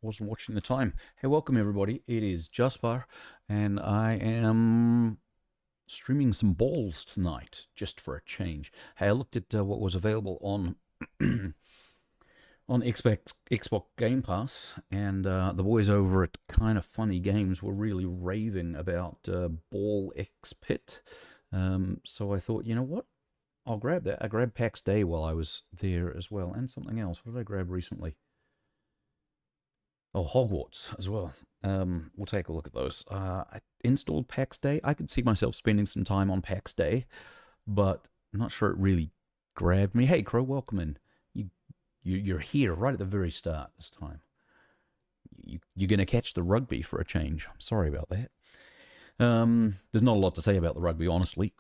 wasn't watching the time. Hey, welcome everybody. It is Juspar, and I am streaming some balls tonight, just for a change. Hey, I looked at what was available on on Xbox Game Pass, and the boys over at Kind of Funny Games were really raving about Ball X Pit. So I thought, you know what? I'll grab that. I grabbed PAX Day while I was there as well, and something else. What did I grab recently? Oh, Hogwarts as well. We'll take a look at those. I installed PAX Day. I could see myself spending some time on PAX Day, but I'm not sure it really grabbed me. Hey, Crow, welcome in. You're here right at the very start this time. You're going to catch the rugby for a change. I'm sorry about that. There's not a lot to say about the rugby, honestly,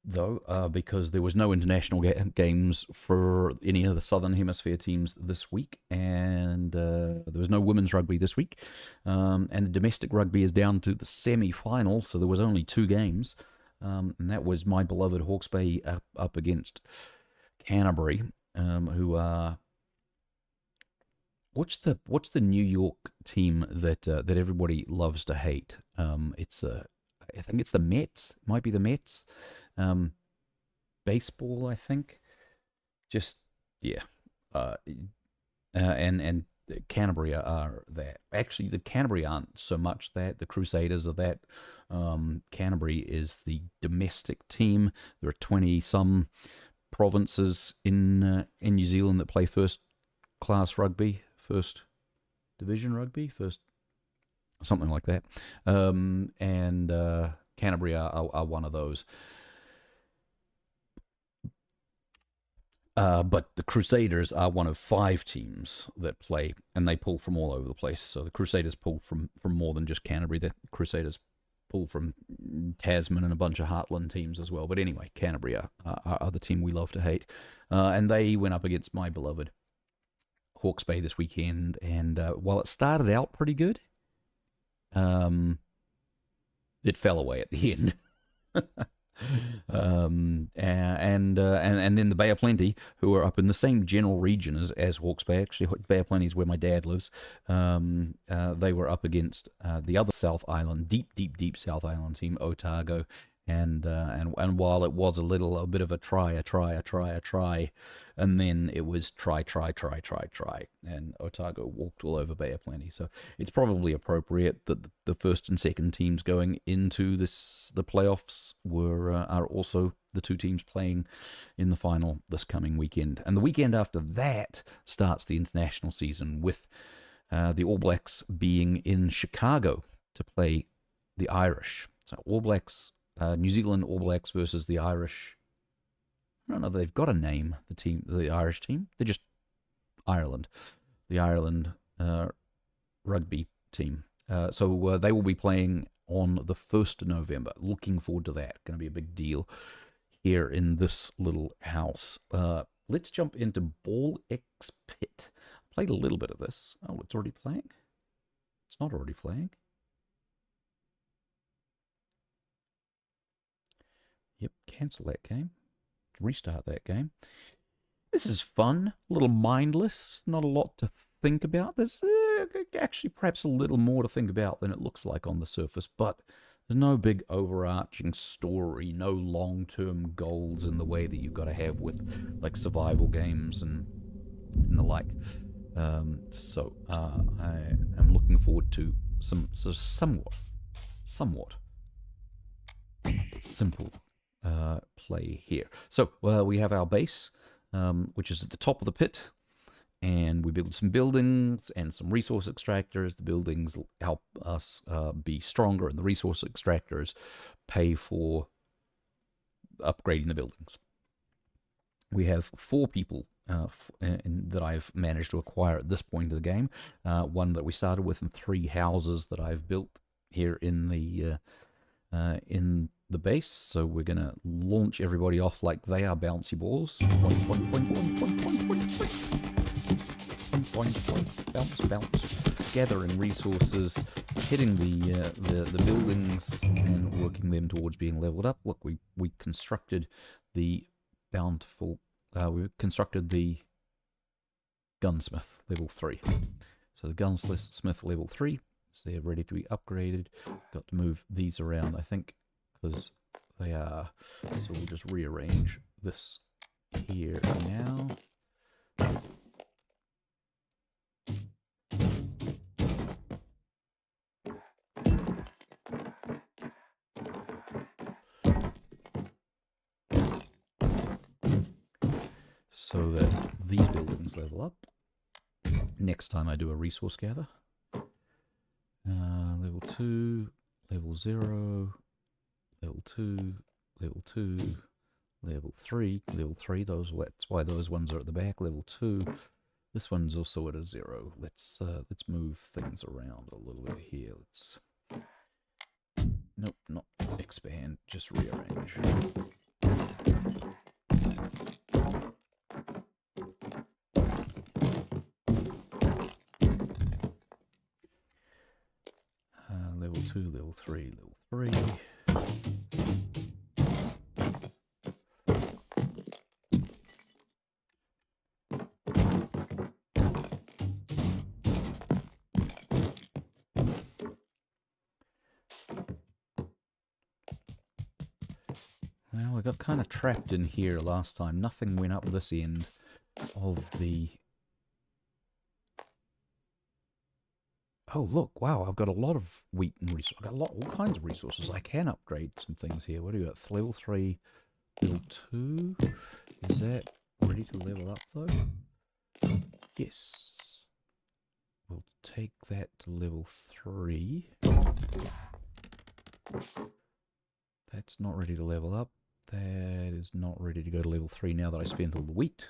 though, because there was no international games for any of the Southern Hemisphere teams this week, and there was no women's rugby this week, and the domestic rugby is down to the semi-finals, so there was only 2 games, and that was my beloved Hawke's Bay up against Canterbury, who are... What's the New York team that everybody loves to hate? I think it's the Mets. Might be the Mets. Baseball, I think. Just yeah. And Canterbury are that. Actually, the Canterbury aren't so much that. The Crusaders are that. Canterbury is the domestic team. There are 20 some provinces in New Zealand that play first class rugby. First division rugby, first something like that, and Canterbury are one of those. But the Crusaders are one of 5 teams that play, and they pull from all over the place. So the Crusaders pull from more than just Canterbury. The Crusaders pull from Tasman and a bunch of Heartland teams as well. But anyway, Canterbury are the team we love to hate, and they went up against my beloved Hawke's Bay this weekend, and while it started out pretty good, it fell away at the end. And then the Bay of Plenty, who are up in the same general region as Hawke's Bay. Actually, Bay of Plenty is where my dad lives. They were up against the other South Island, deep South Island team, Otago. And while it was a bit of a try, and then it was try, and Otago walked all over Bay of Plenty. So it's probably appropriate that the first and second teams going into the playoffs are also the 2 teams playing in the final this coming weekend. And the weekend after that starts the international season with the All Blacks being in Chicago to play the Irish. So All Blacks. New Zealand All Blacks versus the Irish. I don't know if they've got a name, the Irish team. They're just Ireland. The Ireland rugby team. So they will be playing on the 1st of November. Looking forward to that. Going to be a big deal here in this little house. Let's jump into Ball X Pit. Played a little bit of this. Oh, it's already playing? It's not already playing. Yep, cancel that game. Restart that game. This is fun, a little mindless, not a lot to think about. There's actually perhaps a little more to think about than it looks like on the surface, but there's no big overarching story, no long-term goals in the way that you've got to have with like survival games and the like. So I am looking forward to some somewhat simple play here. So we have our base, which is at the top of the pit, and we build some buildings and some resource extractors. The buildings help us be stronger, and the resource extractors pay for upgrading the buildings. We have 4 people that I've managed to acquire at this point of the game. 1 that we started with, and 3 houses that I've built here in the base. So we're gonna launch everybody off like they are bouncy balls. Bounce. Gathering resources, hitting the buildings, and working them towards being leveled up. Look, we constructed the bountiful. We constructed the gunsmith level 3. So the gunsmith level 3, so they're ready to be upgraded. Got to move these around, I think, because they are. So we'll just rearrange this here now. So that these buildings level up. Next time I do a resource gather. Level 2, level 0, level 2, level 2, level 3, level 3, that's why those ones are at the back, level 2. This one's also at a 0. Let's move things around a little bit here. Nope, not expand, just rearrange. Level 2, level 3, level 3. Well, I got kind of trapped in here last time. Nothing went up this end of the... Oh, look, wow, I've got a lot of wheat and resources. I've got all kinds of resources. I can upgrade some things here. What do you got? Level 3, level 2. Is that ready to level up, though? Yes. We'll take that to level 3. That's not ready to level up. That is not ready to go to level 3 now that I spent all the wheat.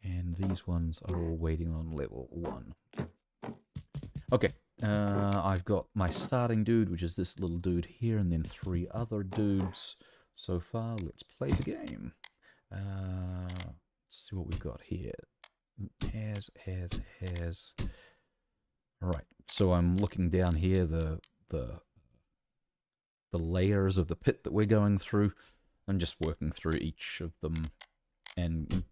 And these ones are all waiting on level 1. Okay, I've got my starting dude, which is this little dude here, and then 3 other dudes so far. Let's play the game. Let's see what we've got here. Has. Alright, so I'm looking down here, the layers of the pit that we're going through. I'm just working through each of them and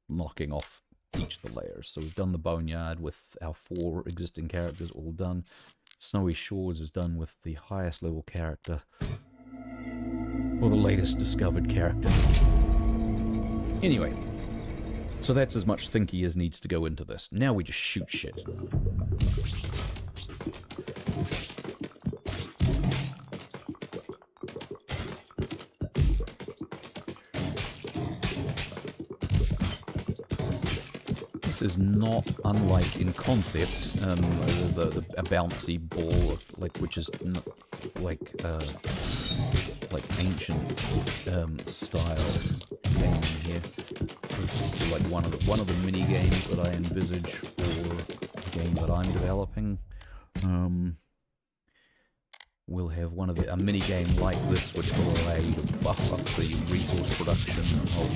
knocking off each of the layers. So we've done the boneyard with our 4 existing characters all done. Snowy Shores is done with the highest level character, or the latest discovered character. Anyway, so that's as much thinky as needs to go into this. Now we just shoot shit. This is not unlike in concept a bouncy ball, which is like ancient style game here. This is like one of the mini games that I envisage for the game that I'm developing. We'll have a mini game like this, which will allow you to buff up the resource production of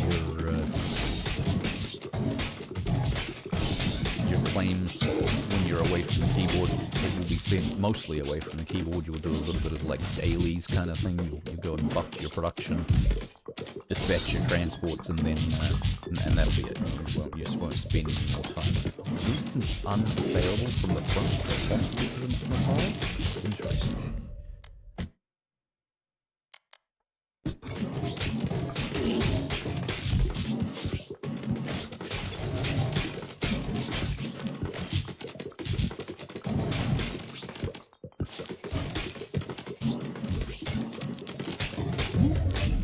your flames when you're away from the keyboard. It will be spent mostly away from the keyboard. You'll do a little bit of like dailies kind of thing. You'll go and buff your production, dispatch your transports, and then and that'll be it. You just won't spend any more time. These things unassailable from the front, from the side. Interesting.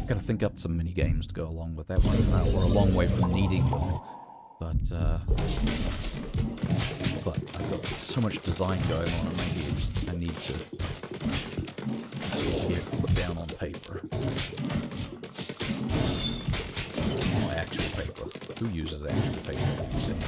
Gotta think up some mini games to go along with that one. We're a long way from needing one, but I've got so much design going on in my head. I need to get it put down on paper. Not actual paper. Who uses actual paper these days?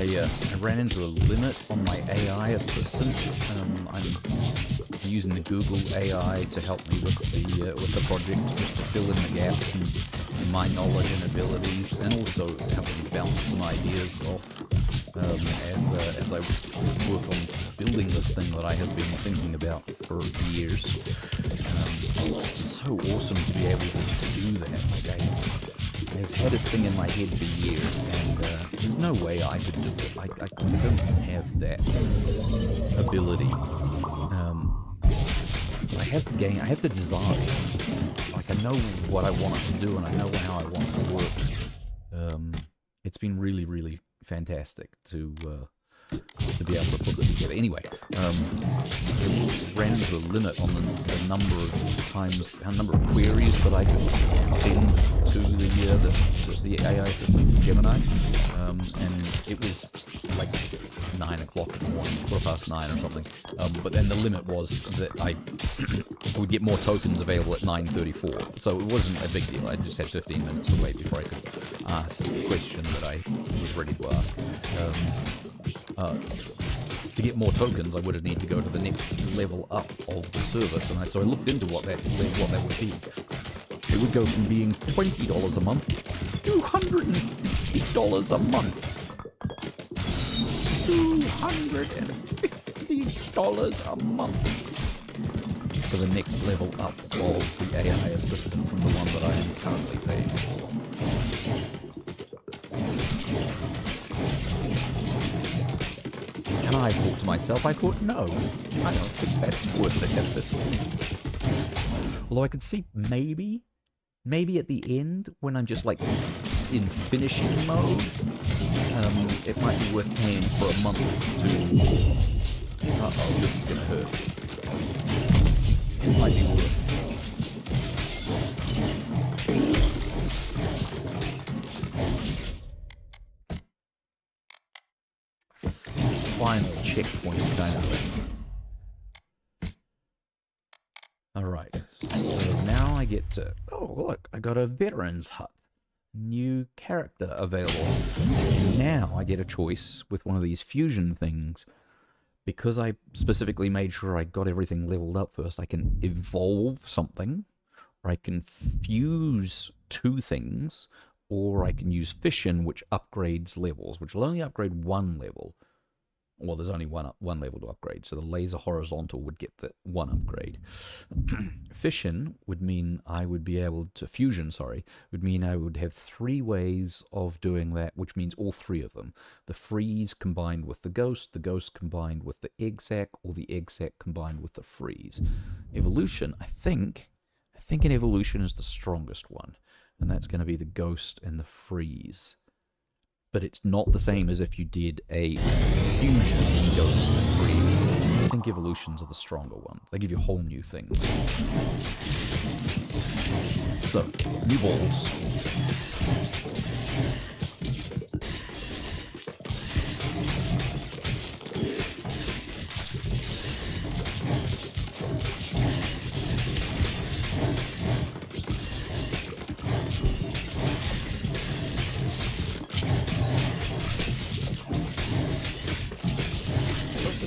I ran into a limit on my AI assistant. I'm using the Google AI to help me with the project, just to fill in the gaps in my knowledge and abilities, and also help me bounce some ideas off as I work on building this thing that I have been thinking about for years. It's so awesome to be able to do that. Like I've had this thing in my head for years, and there's no way I could do it. I don't have that ability. I have the game, I have the design. Like, I know what I want it to do, and I know how I want it to work. It's been really, really fantastic to be able to put this together. Anyway, it ran into a limit on the number of times, the number of queries that I could send to the AI assistant, Gemini, and it was like 9 o'clock in the morning, 9:15 or something. But then the limit was that I would get more tokens available at 9:34, so it wasn't a big deal. I just had 15 minutes to wait before I could ask the question that I was ready to ask. To get more tokens, I would have needed to go to the next level up of the service, and so I looked into what that would be. It would go from being $20 a month to $250 a month. $250 a month for the next level up of the AI assistant from the one that I am currently paying for. And I thought to myself, no, I don't think that's worth it at this point. Although I could see maybe at the end, when I'm just like in finishing mode, it might be worth paying for a month to... Uh-oh, this is gonna hurt. It might be worth... final checkpoint kind of thing. Alright, so now I get to... Oh, look, I got a veteran's hut. New character available. Now I get a choice with one of these fusion things. Because I specifically made sure I got everything leveled up first, I can evolve something, or I can fuse two things, or I can use fission, which upgrades levels, which will only upgrade one level. Well, there's only one level to upgrade, so the laser horizontal would get the one upgrade. Fission would mean I would be able to... Fusion, sorry, would mean I would have 3 ways of doing that, which means all 3 of them. The freeze combined with the ghost combined with the egg sac, or the egg sac combined with the freeze. Evolution, I think an evolution is the strongest one, and that's going to be the ghost and the freeze. But it's not the same as if you did a fusion ghost and freeze. I think evolutions are the stronger ones. They give you whole new things. So, new balls.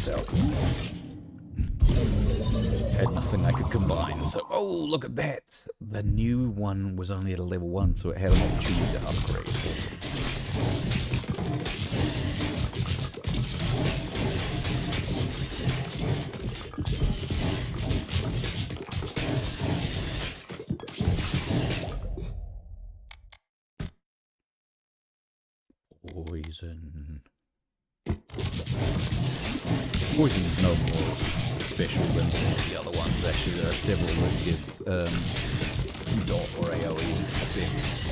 Out. Had nothing I could combine, so oh, look at that! The new one was only at a level 1, so it had an opportunity to upgrade. Poison. Poison is no more special than the other ones. Actually, there are several that give dot or AoE effects.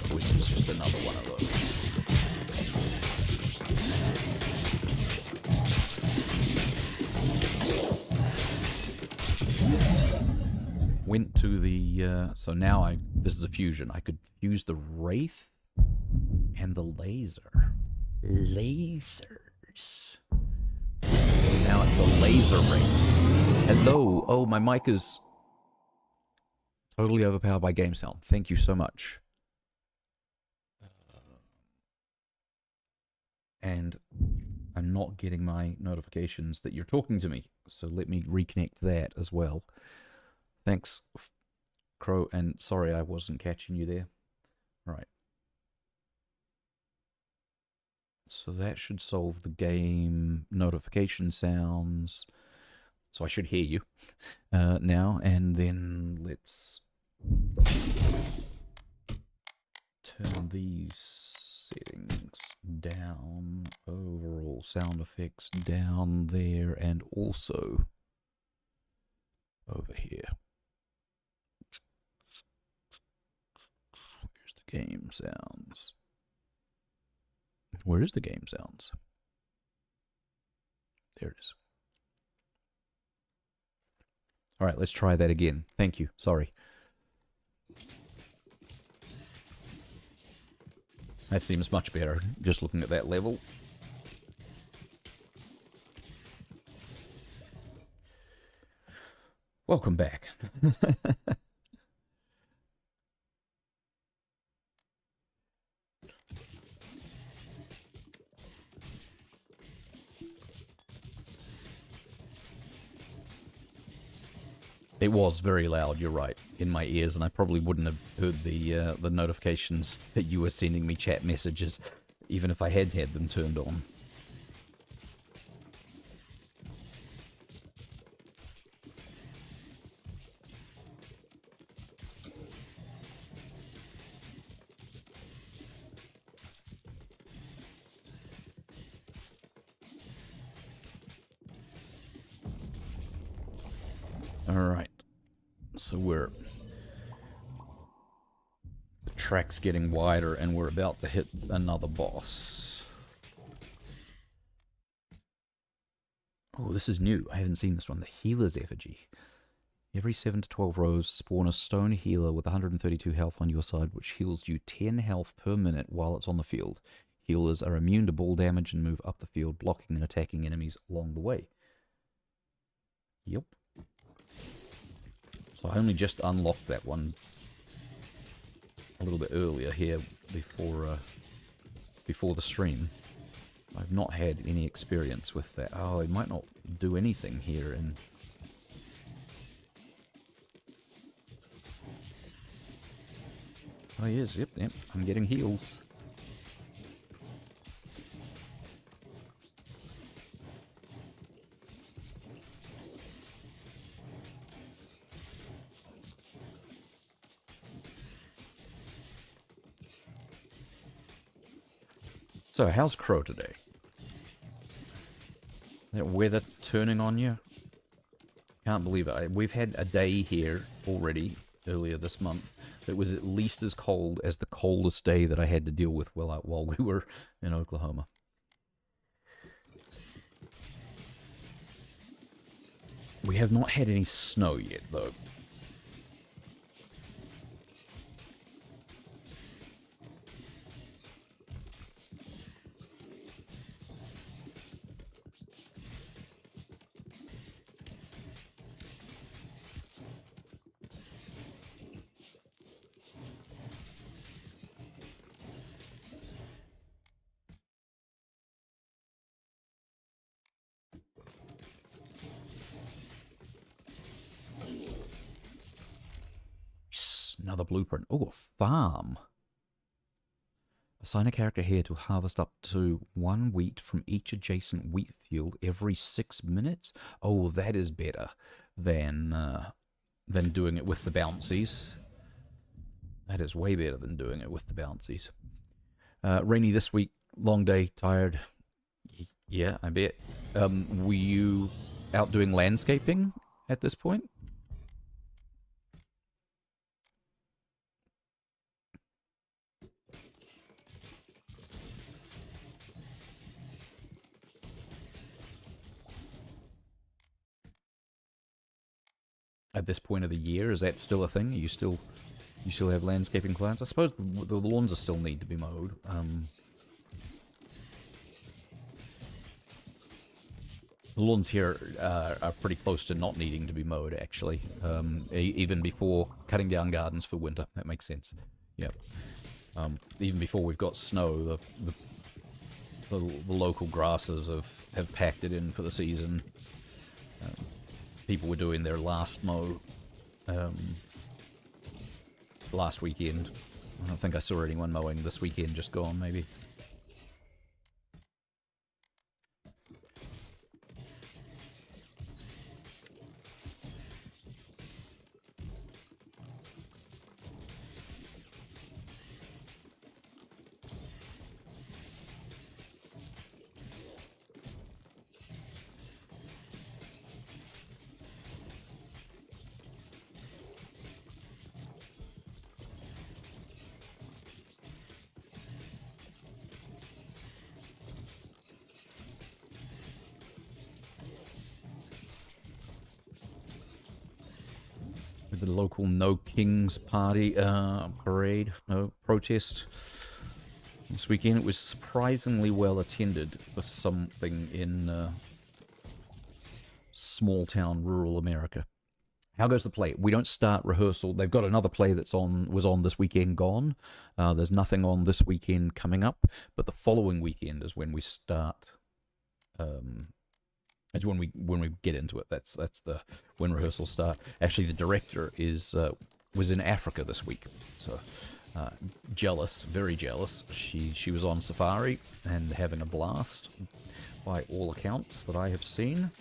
Poison is just another one of those. Went to the... so now this is a fusion. I could fuse the Wraith and the Laser. Lasers. So now it's a laser Wraith. Hello. Oh, my mic is totally overpowered by game sound. Thank you so much. and I'm not getting my notifications that you're talking to me. So let me reconnect that as well. Thanks, Crow, and sorry I wasn't catching you there. All right. So that should solve the game notification sounds. So I should hear you now, and then let's turn these settings down, overall sound effects down there, and also over here. Where's the game sounds? Where is the game sounds? There it is. All right, let's try that again. Thank you. Sorry. That seems much better, just looking at that level. Welcome back. It was very loud, you're right, in my ears, and I probably wouldn't have heard the notifications that you were sending me chat messages, even if I had them turned on. Alright, so the track's getting wider and we're about to hit another boss. Oh, this is new. I haven't seen this one. The Healer's Effigy. Every 7 to 12 rows, spawn a stone healer with 132 health on your side, which heals you 10 health per minute while it's on the field. Healers are immune to ball damage and move up the field, blocking and attacking enemies along the way. Yep. So I only just unlocked that one a little bit earlier here before the stream. I've not had any experience with that. Oh, it might not do anything here. And oh yes, yep, I'm getting heals. So, how's Crow today? That weather turning on you? Can't believe it. We've had a day here already, earlier this month, that was at least as cold as the coldest day that I had to deal with while we were in Oklahoma. We have not had any snow yet, though. Another blueprint. Oh, a farm. Assign a character here to harvest up to 1 wheat from each adjacent wheat field every 6 minutes. Oh, that is better than doing it with the bouncies. That is way better than doing it with the bouncies. Rainy this week. Long day. Tired. Yeah, I bet. Were you out doing landscaping at this point? At this point of the year, is that still a thing? You still have landscaping clients? I suppose the lawns are still need to be mowed. The lawns here are pretty close to not needing to be mowed, actually. Even before cutting down gardens for winter. That makes sense. Yeah. Even before we've got snow, the local grasses have packed it in for the season. People were doing their last mow last weekend. I don't think I saw anyone mowing this weekend just gone, maybe. The local No Kings party parade, no protest this weekend. It was surprisingly well attended for something in small town rural America. How goes the play? We don't start rehearsal. They've got another play was on this weekend gone. There's nothing on this weekend coming up, but the following weekend is when we start. It's when we get into it. That's when rehearsals start. Actually, the director was in Africa this week, so jealous, very jealous. She was on safari and having a blast, by all accounts that I have seen.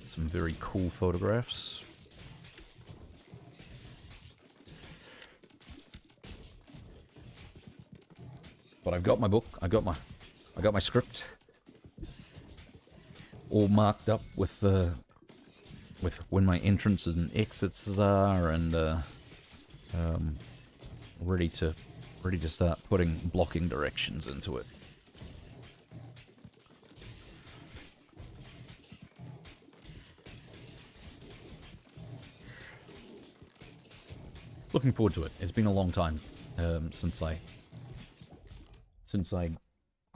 Some very cool photographs. But I've got my book. I got my script. All marked up with when my entrances and exits are, and ready to start putting blocking directions into it. Looking forward to it. It's been a long time since I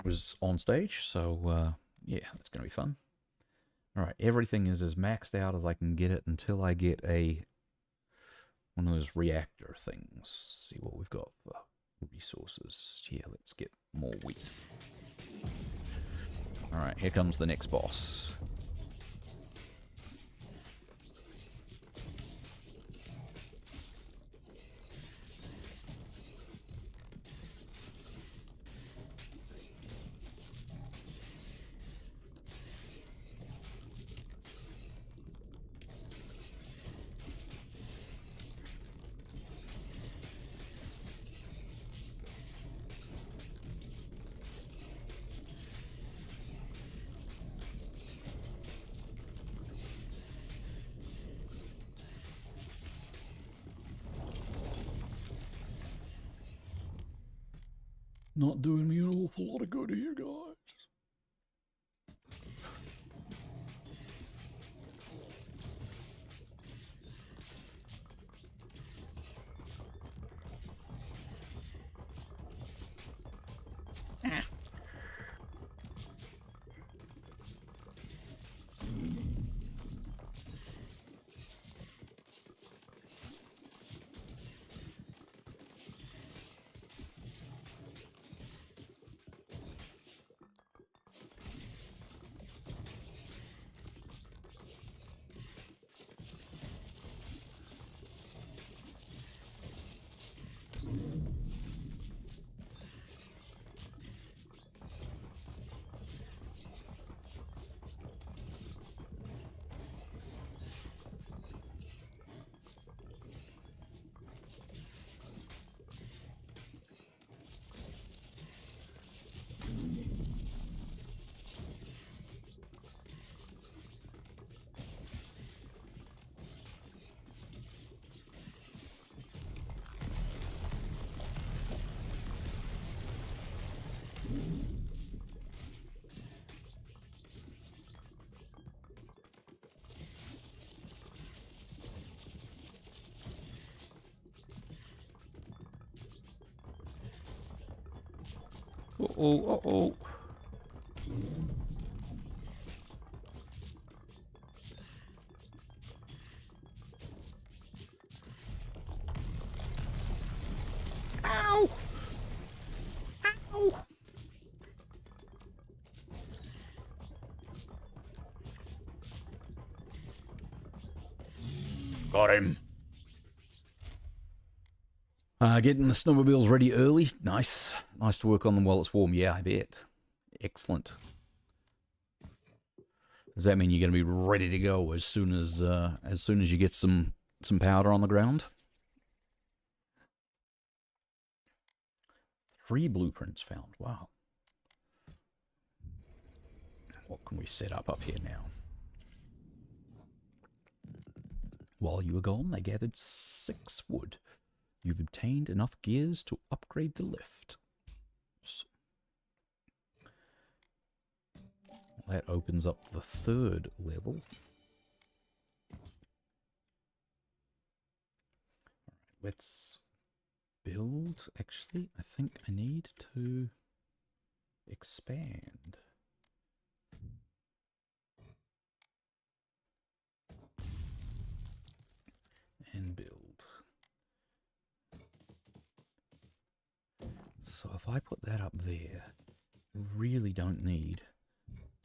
was on stage, so yeah, it's gonna be fun. Alright, everything is as maxed out as I can get it until I get one of those reactor things. See what we've got for resources. Yeah, let's get more wheat. Alright, here comes the next boss. Not doing me an awful lot of good here, guys. Uh-oh, uh-oh. Ow! Ow! time. Getting the snowmobiles ready early. Nice. Nice to work on them while it's warm. Yeah, I bet. Excellent. Does that mean you're going to be ready to go as soon as you get some powder on the ground? 3 blueprints found. Wow. What can we set up here now? While you were gone, they gathered 6 wood. You've obtained enough gears to upgrade the lift. So that opens up the 3rd level. Let's build. Actually, I think I need to expand. And build. So if I put that up there, I really don't need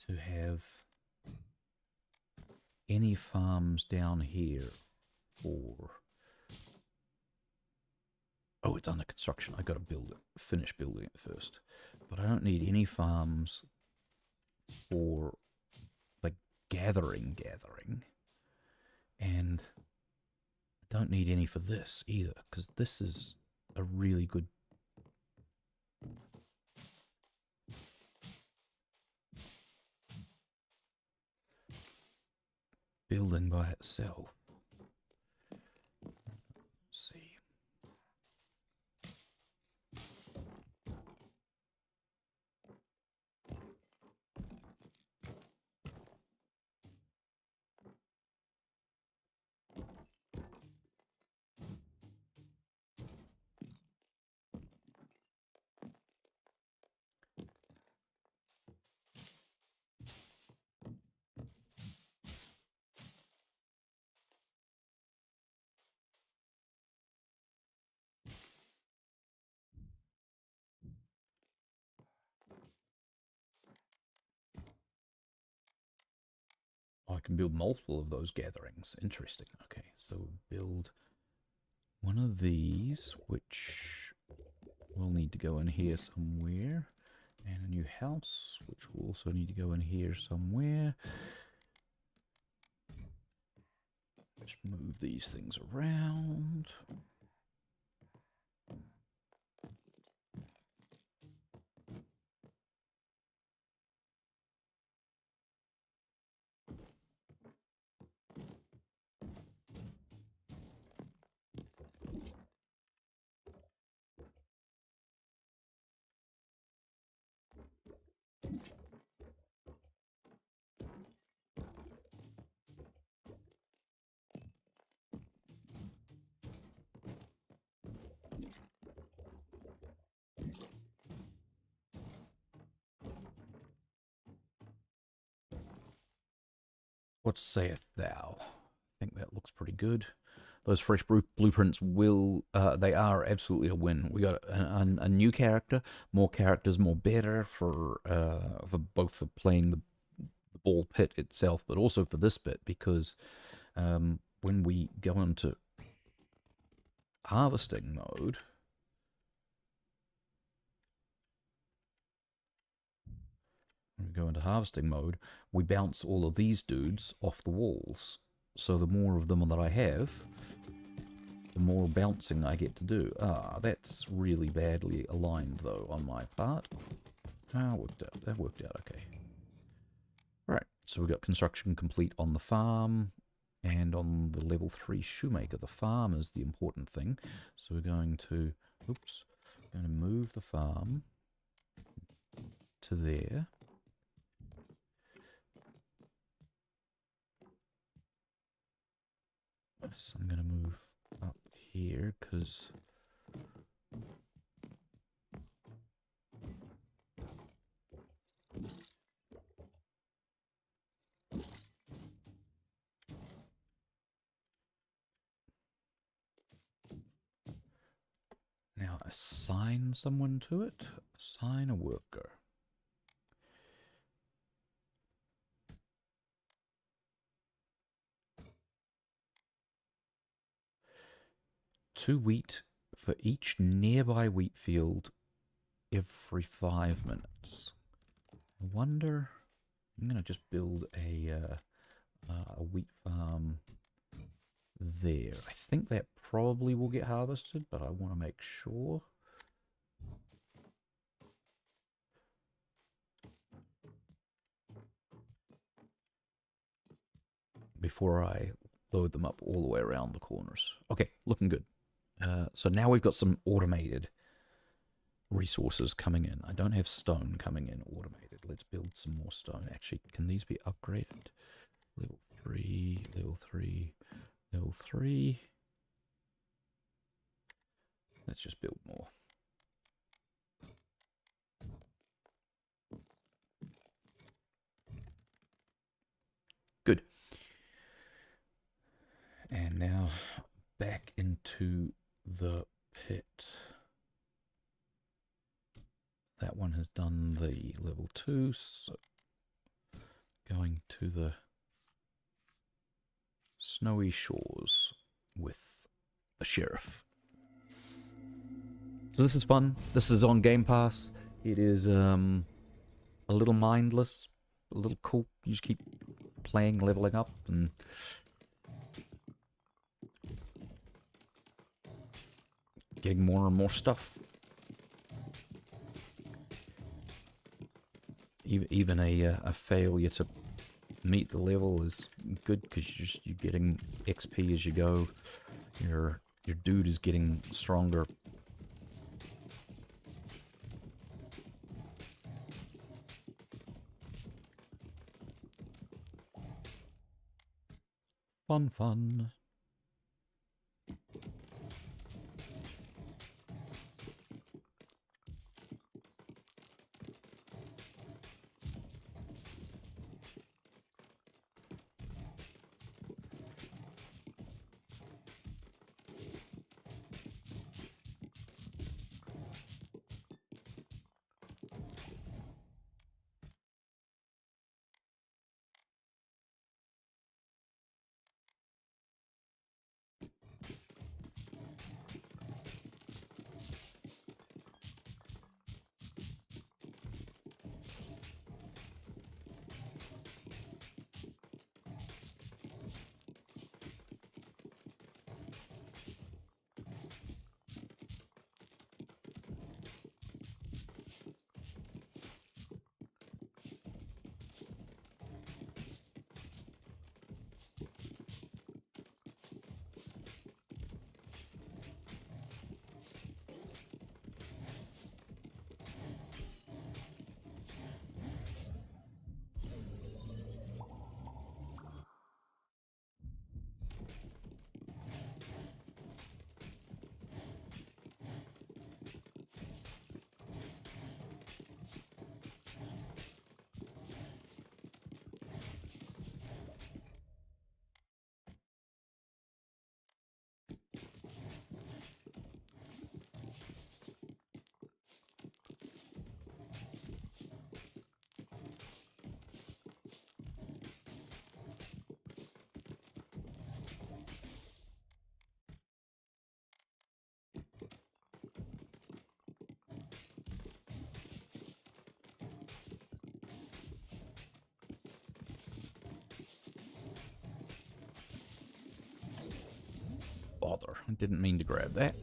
to have any farms down here for... Oh, it's under construction. I got to build it, finish building it first. But I don't need any farms for like gathering. And I don't need any for this either, because this is a really good building by itself. Let's see. I can build multiple of those gatherings. Interesting. Okay, so build one of these, which will need to go in here somewhere. And a new house, which will also need to go in here somewhere. Just move these things around. What sayest thou? I think that looks pretty good. Those fresh blueprints will, they are absolutely a win. We got a new character, more characters, more better for both for playing the ball pit itself, but also for this bit, because when we go into harvesting mode, we bounce all of these dudes off the walls. So the more of them that I have, the more bouncing I get to do. Ah, that's really badly aligned, though, on my part. Ah, that worked out okay. Right, so we've got construction complete on the farm and on the level 3 shoemaker. The farm is the important thing. So we're going to, move the farm to there. So I'm going to move up here because now assign someone to it. Assign a worker. 2 wheat for each nearby wheat field every 5 minutes. I wonder... I'm going to just build a wheat farm there. I think that probably will get harvested, but I want to make sure. Before I load them up all the way around the corners. Okay, looking good. So now we've got some automated resources coming in. I don't have stone coming in automated. Let's build some more stone. Actually, can these be upgraded? Level 3, level 3, level 3. Let's just build more. Good. And now back into the pit. That one has done the level 2, so going to the snowy shores with the sheriff. So this is fun. This is on Game Pass. It is a little mindless, a little cool. You just keep playing, leveling up, and getting more and more stuff. Even a failure to meet the level is good because you're getting XP as you go. Your dude is getting stronger. Fun. Bother. I didn't mean to grab that.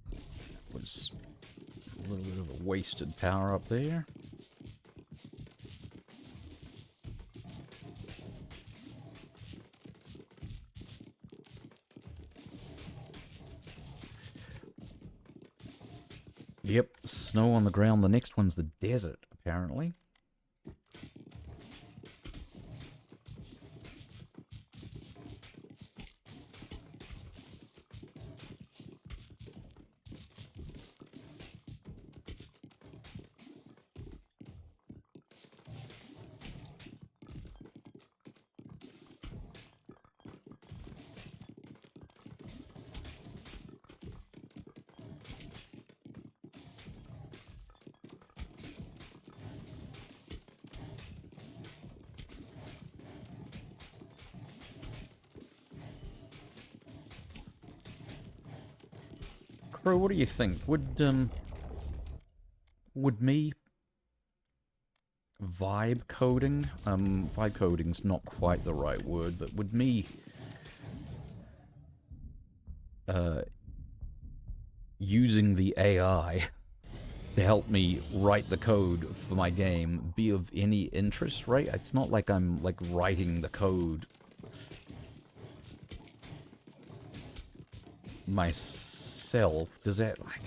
That was a little bit of a wasted power up there. Yep, snow on the ground. The next one's the desert, apparently. Bro, what do you think? Would me vibe coding, vibe coding's not quite the right word, but would me using the AI to help me write the code for my game be of any interest, right? It's not like I'm like writing the code myself. Does that, like,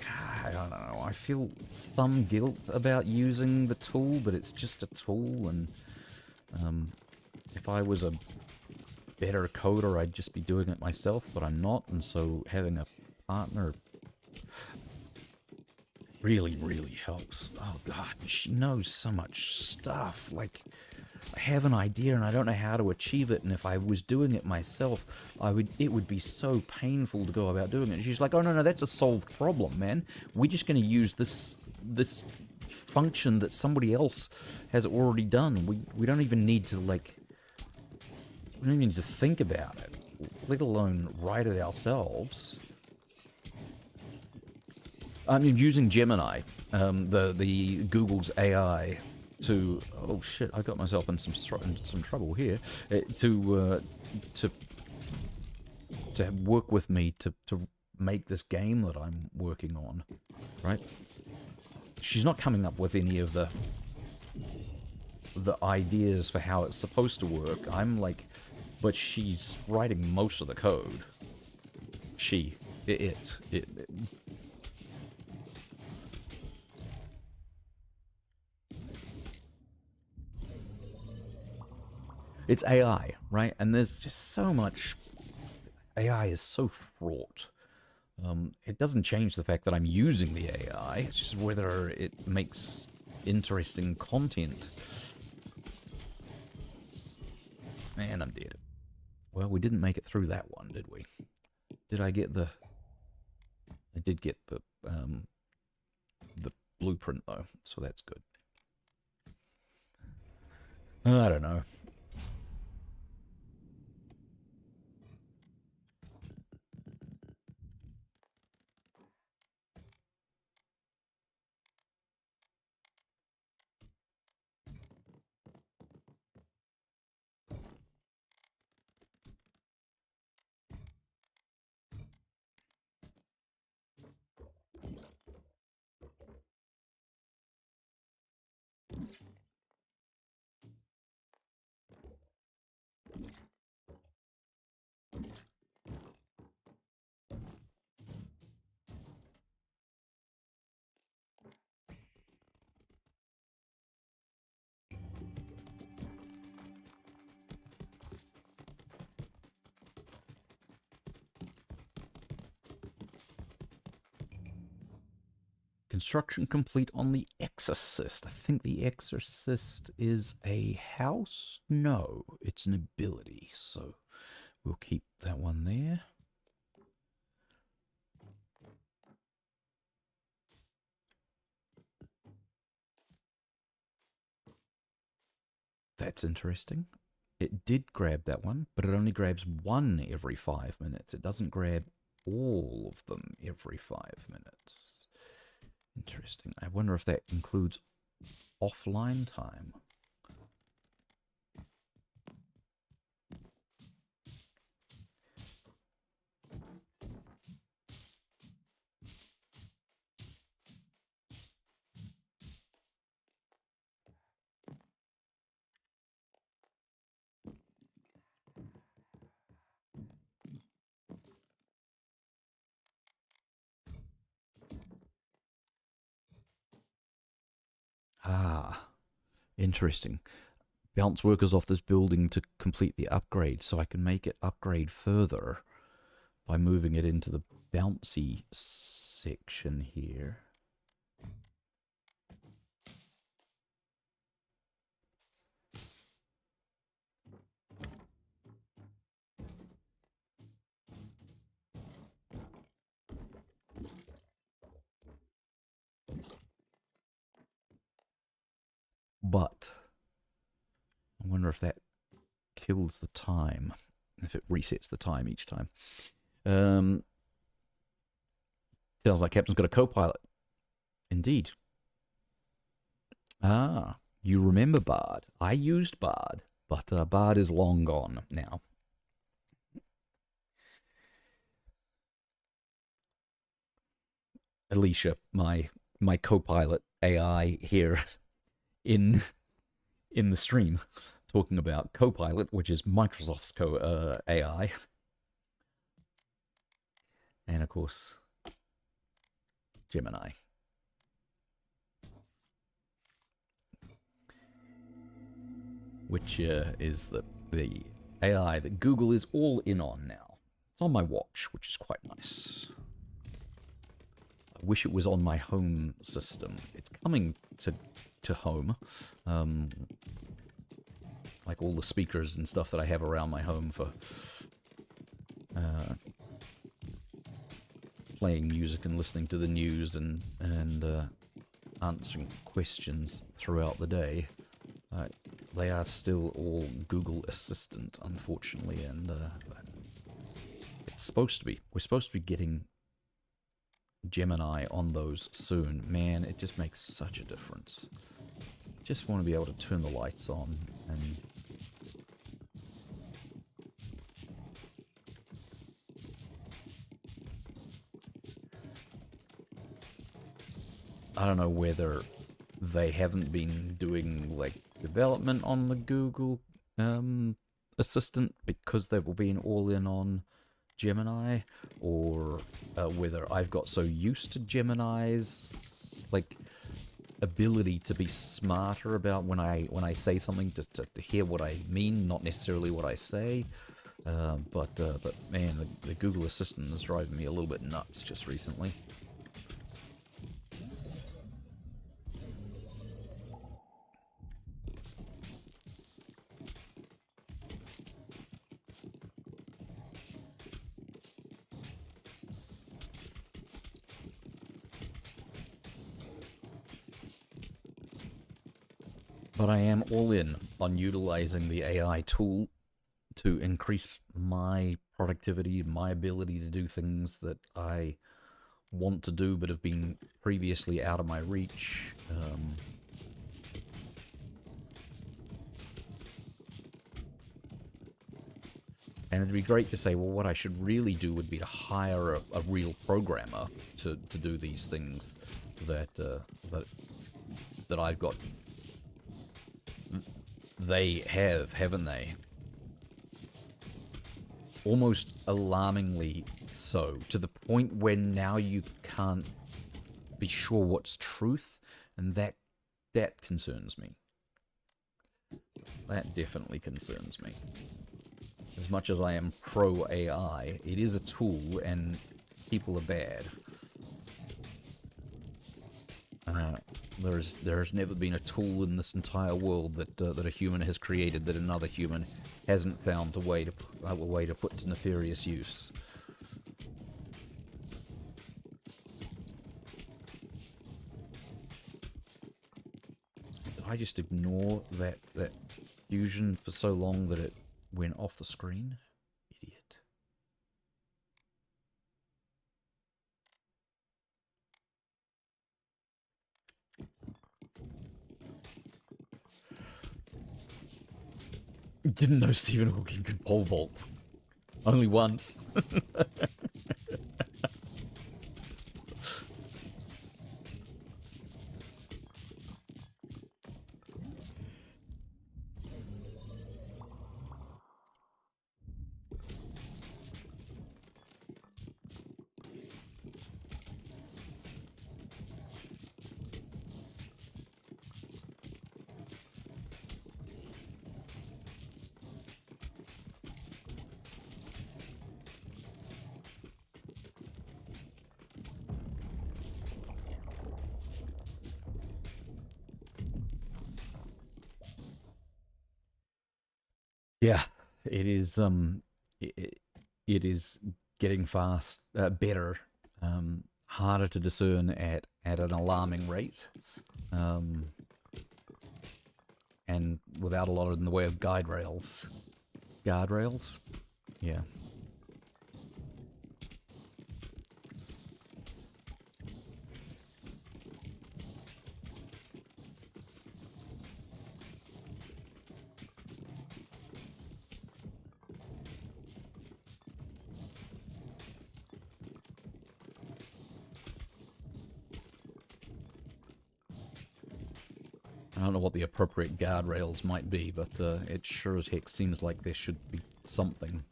I don't know, I feel some guilt about using the tool, but it's just a tool, and if I was a better coder, I'd just be doing it myself, but I'm not, and so having a partner really, really helps. Oh god, she knows so much stuff. Like, I have an idea and I don't know how to achieve it, and if I was doing it myself, it would be so painful to go about doing it. And she's like, oh no, that's a solved problem, man. We're just going to use this function that somebody else has already done. We don't even need to, like, we don't even need to think about it, let alone write it ourselves. I mean, using Gemini, the Google's AI, to, oh shit, I got myself in some trouble here, to work with me to make this game that I'm working on, right? She's not coming up with any of the ideas for how it's supposed to work. I'm like, but she's writing most of the code. It. It's AI, right? And there's just so much. AI is so fraught. It doesn't change the fact that I'm using the AI. It's just whether it makes interesting content. Man, I'm dead. Well, we didn't make it through that one, did we? Did I get the... I did get the blueprint, though, so that's good. I don't know. Construction complete on The Exorcist. I think The Exorcist is a house? No, it's an ability, so we'll keep that one there. That's interesting. It did grab that one, but it only grabs one every 5 minutes. It doesn't grab all of them every 5 minutes. Interesting. I wonder if that includes offline time. Ah, interesting. Bounce workers off this building to complete the upgrade, so I can make it upgrade further by moving it into the bouncy section here. But I wonder if that kills the time, if it resets the time each time. Sounds like Captain's got a co-pilot. Indeed. Ah, you remember Bard. I used Bard, but Bard is long gone now. Alicia, my co-pilot AI here in in the stream, talking about Copilot, which is Microsoft's AI, and of course Gemini. Which is the AI that Google is all in on now. It's on my watch, which is quite nice. I wish it was on my home system. It's coming to home. Like all the speakers and stuff that I have around my home for playing music and listening to the news and answering questions throughout the day. They are still all Google Assistant, unfortunately, and it's supposed to be. We're supposed to be getting Gemini on those soon. Man, it just makes such a difference. Just want to be able to turn the lights on and I don't know whether they haven't been doing like development on the Google Assistant because they've been all in on Gemini, or whether I've got so used to Gemini's like ability to be smarter about when I say something to hear what I mean, not necessarily what I say. But man, the Google Assistant is driving me a little bit nuts just recently. But I am all in on utilizing the AI tool to increase my productivity, my ability to do things that I want to do but have been previously out of my reach. And it'd be great to say, well, what I should really do would be to hire a real programmer to do these things that I've got. They have, haven't they? Almost alarmingly so, to the point where now you can't be sure what's truth, and that concerns me. That definitely concerns me. As much as I am pro AI, it is a tool, and people are bad. There's never been a tool in this entire world that a human has created that another human hasn't found a way to put to nefarious use. Did I just ignore that fusion for so long that it went off the screen? Idiot. Didn't know Stephen Hawking could pole vault. Only once. Yeah, it is. It is getting better, harder to discern at an alarming rate, and without a lot in the way of guardrails. Guardrails, yeah. don't know what the appropriate guardrails might be, but it sure as heck seems like there should be something.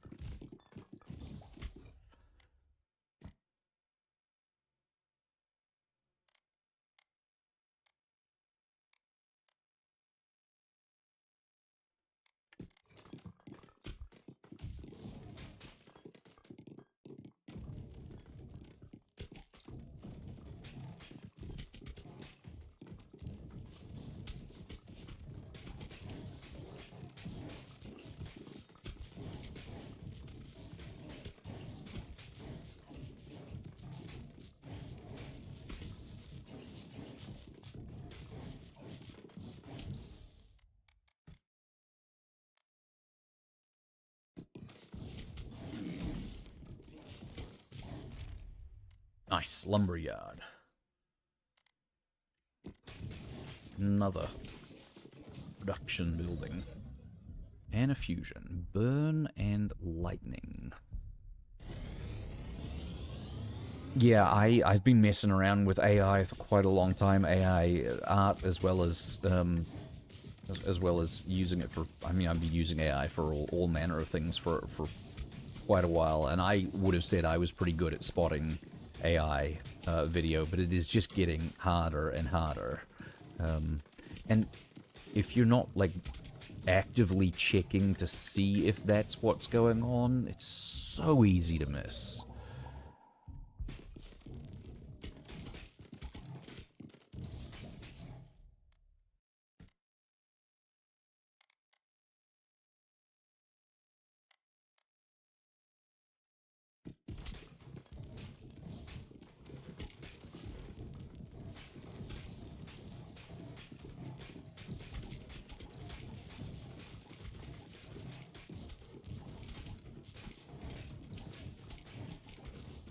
Nice, lumberyard. Another production building. And a fusion. Burn and lightning. Yeah, I've been messing around with AI for quite a long time. AI art as well as using it for. I mean, I've been using AI for all manner of things for quite a while, and I would have said I was pretty good at spotting AI video, but it is just getting harder and harder. And if you're not like actively checking to see if that's what's going on, it's so easy to miss.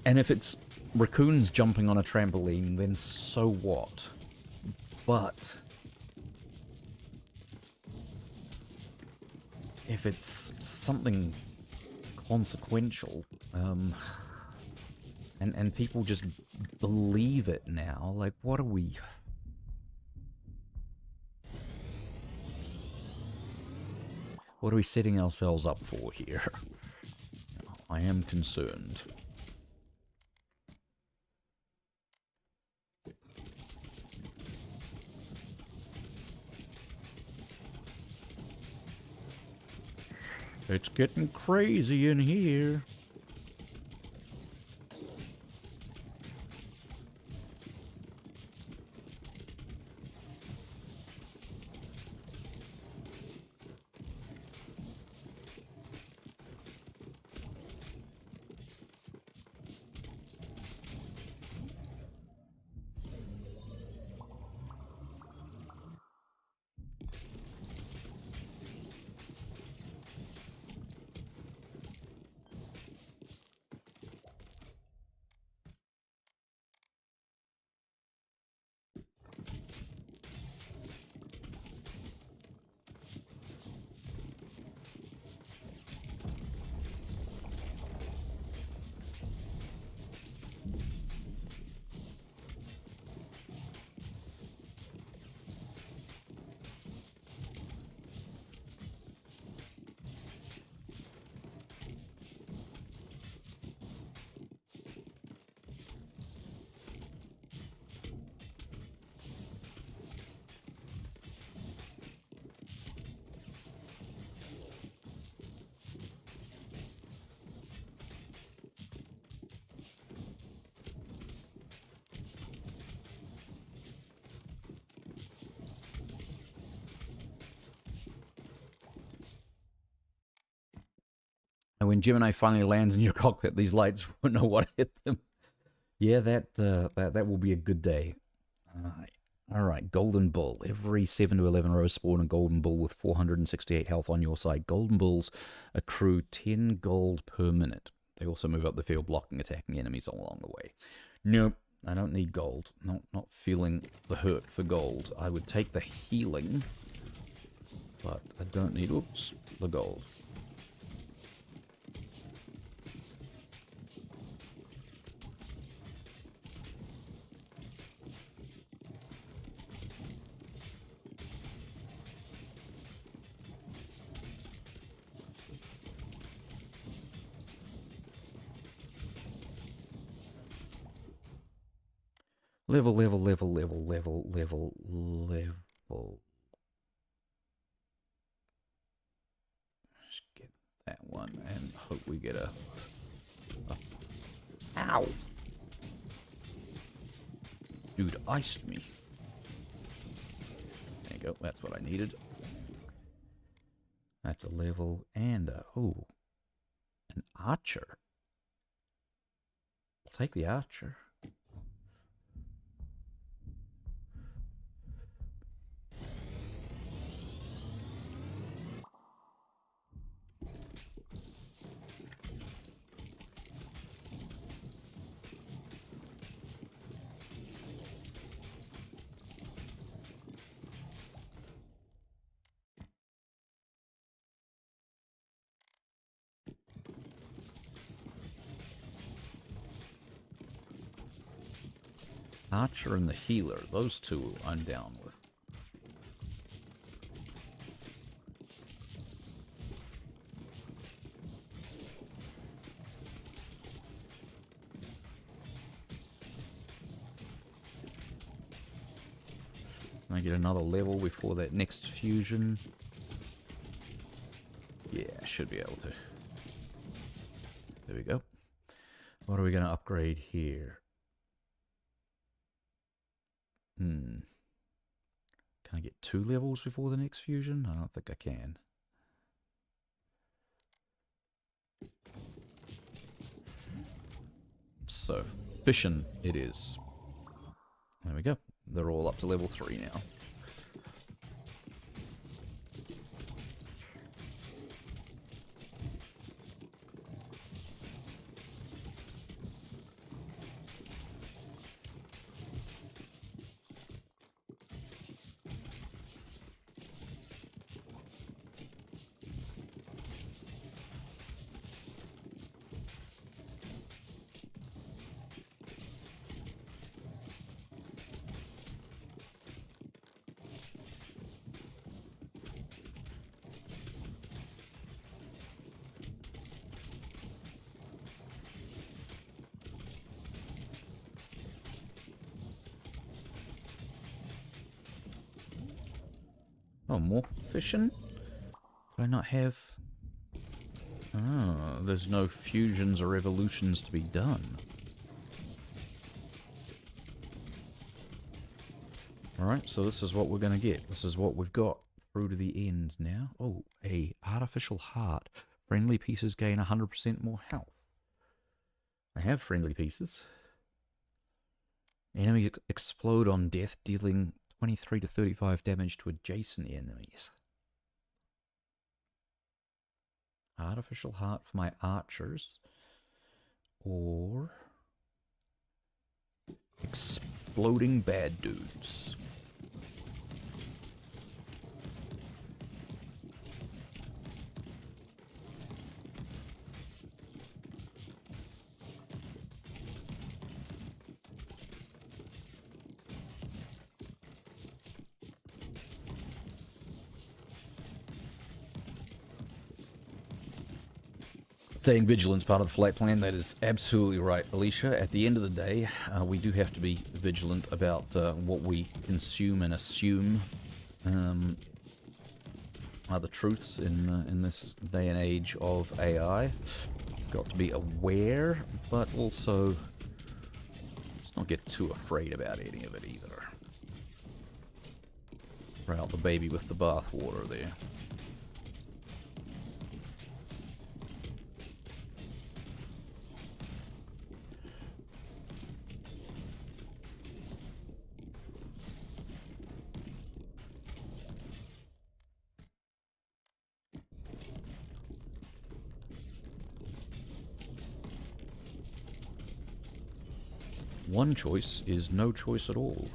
And if it's raccoons jumping on a trampoline, then so what? But if it's something consequential, and people just believe it now, like, what are we... What are we setting ourselves up for here? I am concerned. It's getting crazy in here. And when Gemini finally lands in your cockpit, these lights won't know what hit them. Yeah, that will be a good day. All right, Golden Bull. Every 7 to 11 rows spawn a Golden Bull with 468 health on your side. Golden Bulls accrue 10 gold per minute. They also move up the field, blocking attacking enemies along the way. Nope, I don't need gold. Not feeling the hurt for gold. I would take the healing, but I don't need, oops, the gold. Level, level, level, level, level, level, level. Just get that one and hope we get a... Ow! Dude iced me. There you go, that's what I needed. That's a level and a... Oh, an archer. I'll take the archer. Archer and the healer, those two I'm down with. Can I get another level before that next fusion? Yeah, I should be able to. There we go. What are we going to upgrade here? Can I get 2 levels before the next fusion? I don't think I can. So, fission it is. There we go. They're all up to level 3 now. Oh, more fission? Do I not have... Oh, there's no fusions or evolutions to be done. Alright, so this is what we're going to get. This is what we've got through to the end now. Oh, a artificial heart. Friendly pieces gain 100% more health. I have friendly pieces. Enemies explode on death, dealing 23 to 35 damage to adjacent enemies. Artificial heart for my archers. Or... exploding bad dudes. Staying vigilant is part of the flight plan. That is absolutely right, Alicia. At the end of the day, we do have to be vigilant about what we consume and assume are the truths in this day and age of AI. Got to be aware, but also let's not get too afraid about any of it either. Throw out the baby with the bathwater there. One choice is no choice at all.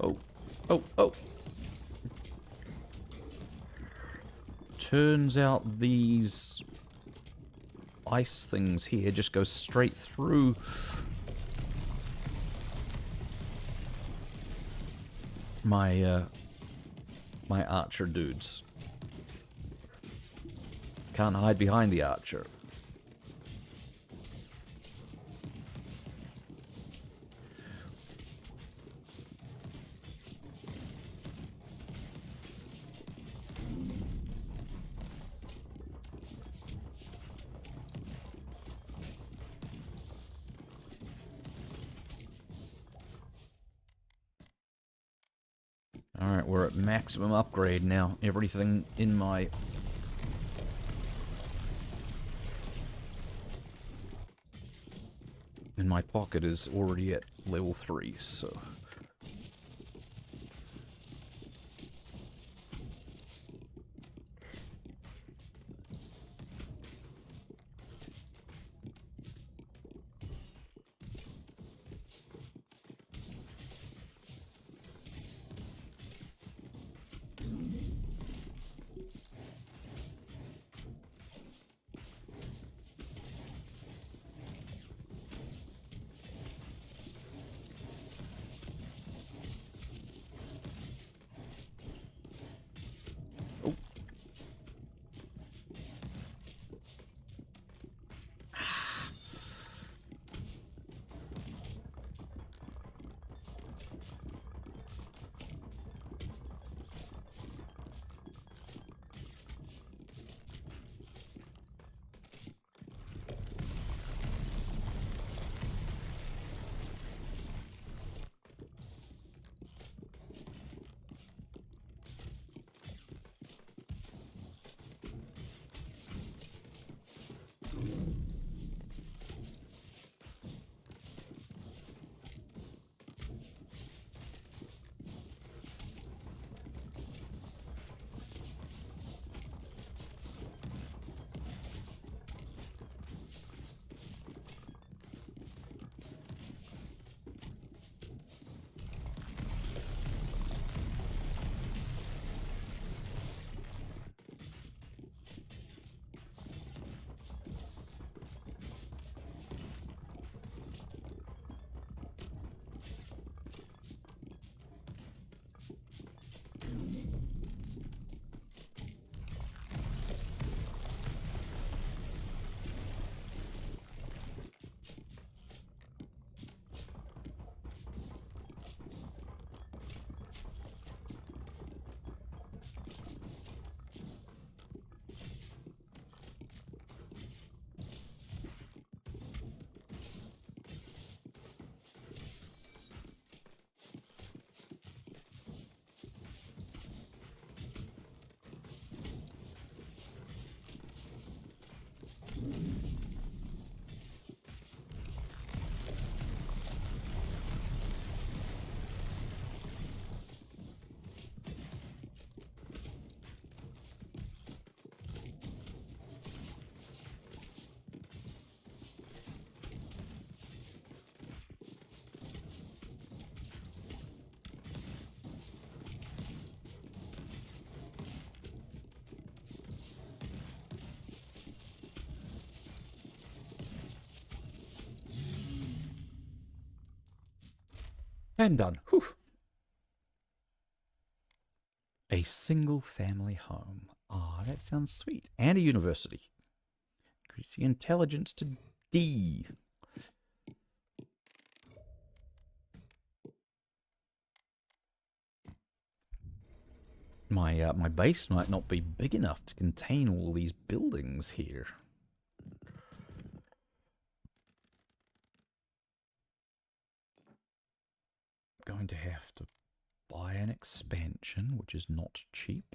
Oh, oh, oh. Turns out these ice things here just go straight through. my my archer dudes. Can't hide behind the archer. Alright, we're at maximum upgrade now. Everything in my... pocket is already at level 3, so... And done. Whew. A single family home. Ah, that sounds sweet. And a university. Increase the intelligence to D. My base might not be big enough to contain all these buildings here. Going to have to buy an expansion, which is not cheap.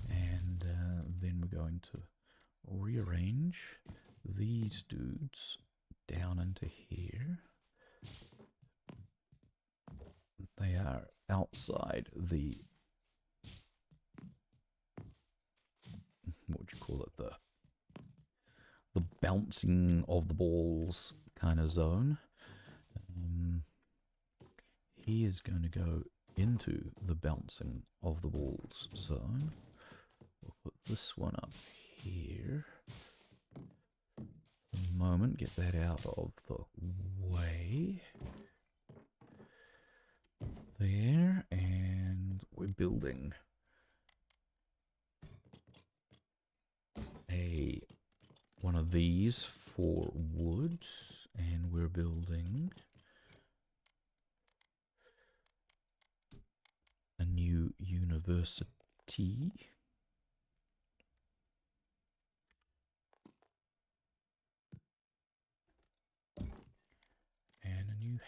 And then we're going to rearrange these dudes down into here. They are outside the, what would you call it, the bouncing of the balls kind of zone. He is going to go into the bouncing of the balls zone. We'll put this one up here. For the moment, get that out of the way. There. building one of these for wood, and we're building a new university. And a new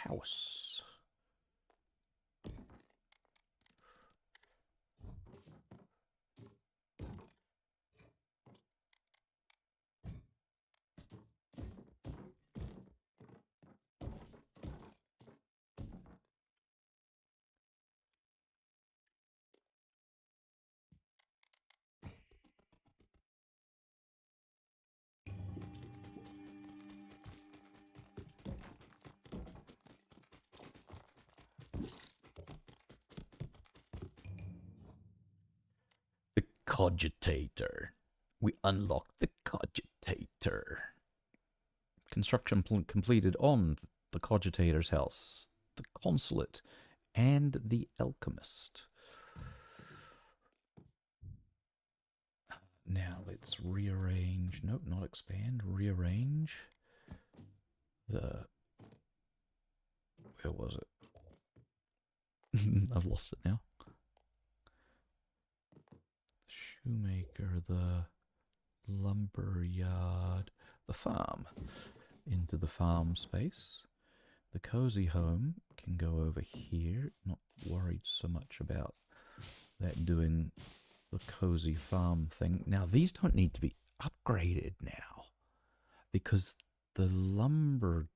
house. The cogitator. We unlocked the cogitator. Construction completed on the cogitator's house, the consulate, and the alchemist. Now let's rearrange. Nope, not expand. Rearrange the. Where was it? I've lost it now. Shoemaker, the lumber yard, the farm. Into the farm space. The cozy home can go over here. Not worried so much about that doing the cozy farm thing. Now, these don't need to be upgraded now because the lumber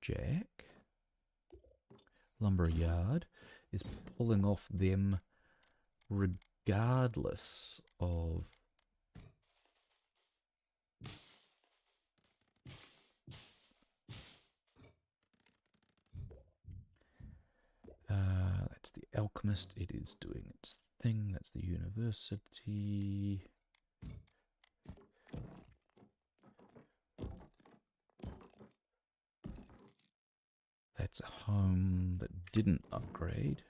yard is pulling off them regardless of that's the alchemist. It is doing its thing. That's the university. That's a home that didn't upgrade.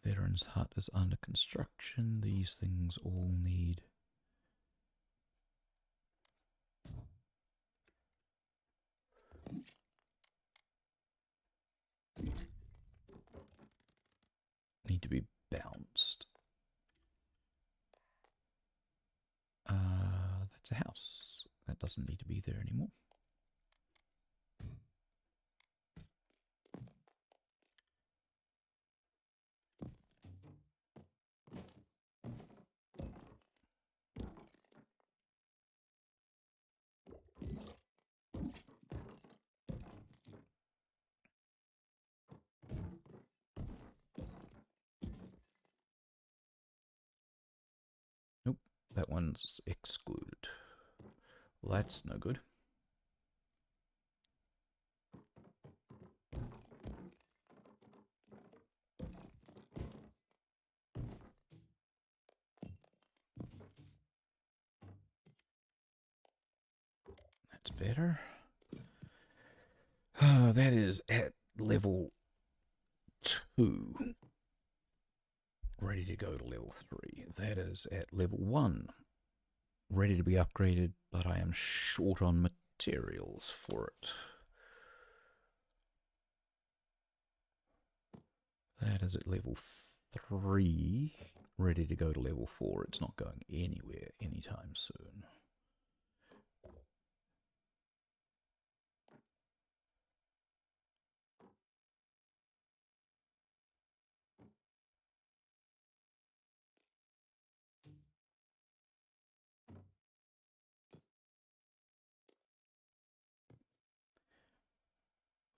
Veteran's hut is under construction. These things all need to be bounced. That's a house. That doesn't need to be there anymore. Nope, that one's excluded. Well, that's no good. That's better. That is at level 2. Ready to go to level 3. That is at level 1. Ready to be upgraded, but I am short on materials for it. That is at level 3. Ready to go to level 4. It's not going anywhere anytime soon.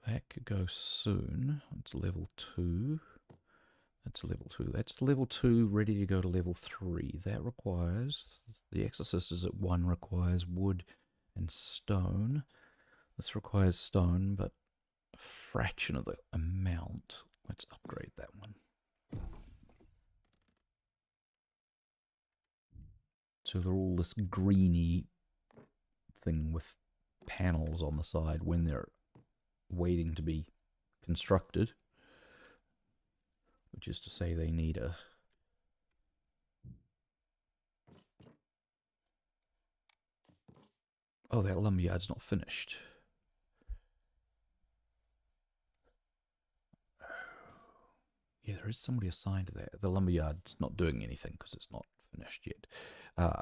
That could go soon. It's level 2. That's level 2. That's level 2, ready to go to level 3. That requires, the Exorcist is at 1, requires wood and stone. This requires stone, but a fraction of the amount. Let's upgrade that one. So they're all this greeny thing with panels on the side when they're waiting to be constructed, which is to say they need a oh, that lumberyard's not finished. Yeah, there is somebody assigned to that. The lumberyard's not doing anything because it's not finished yet.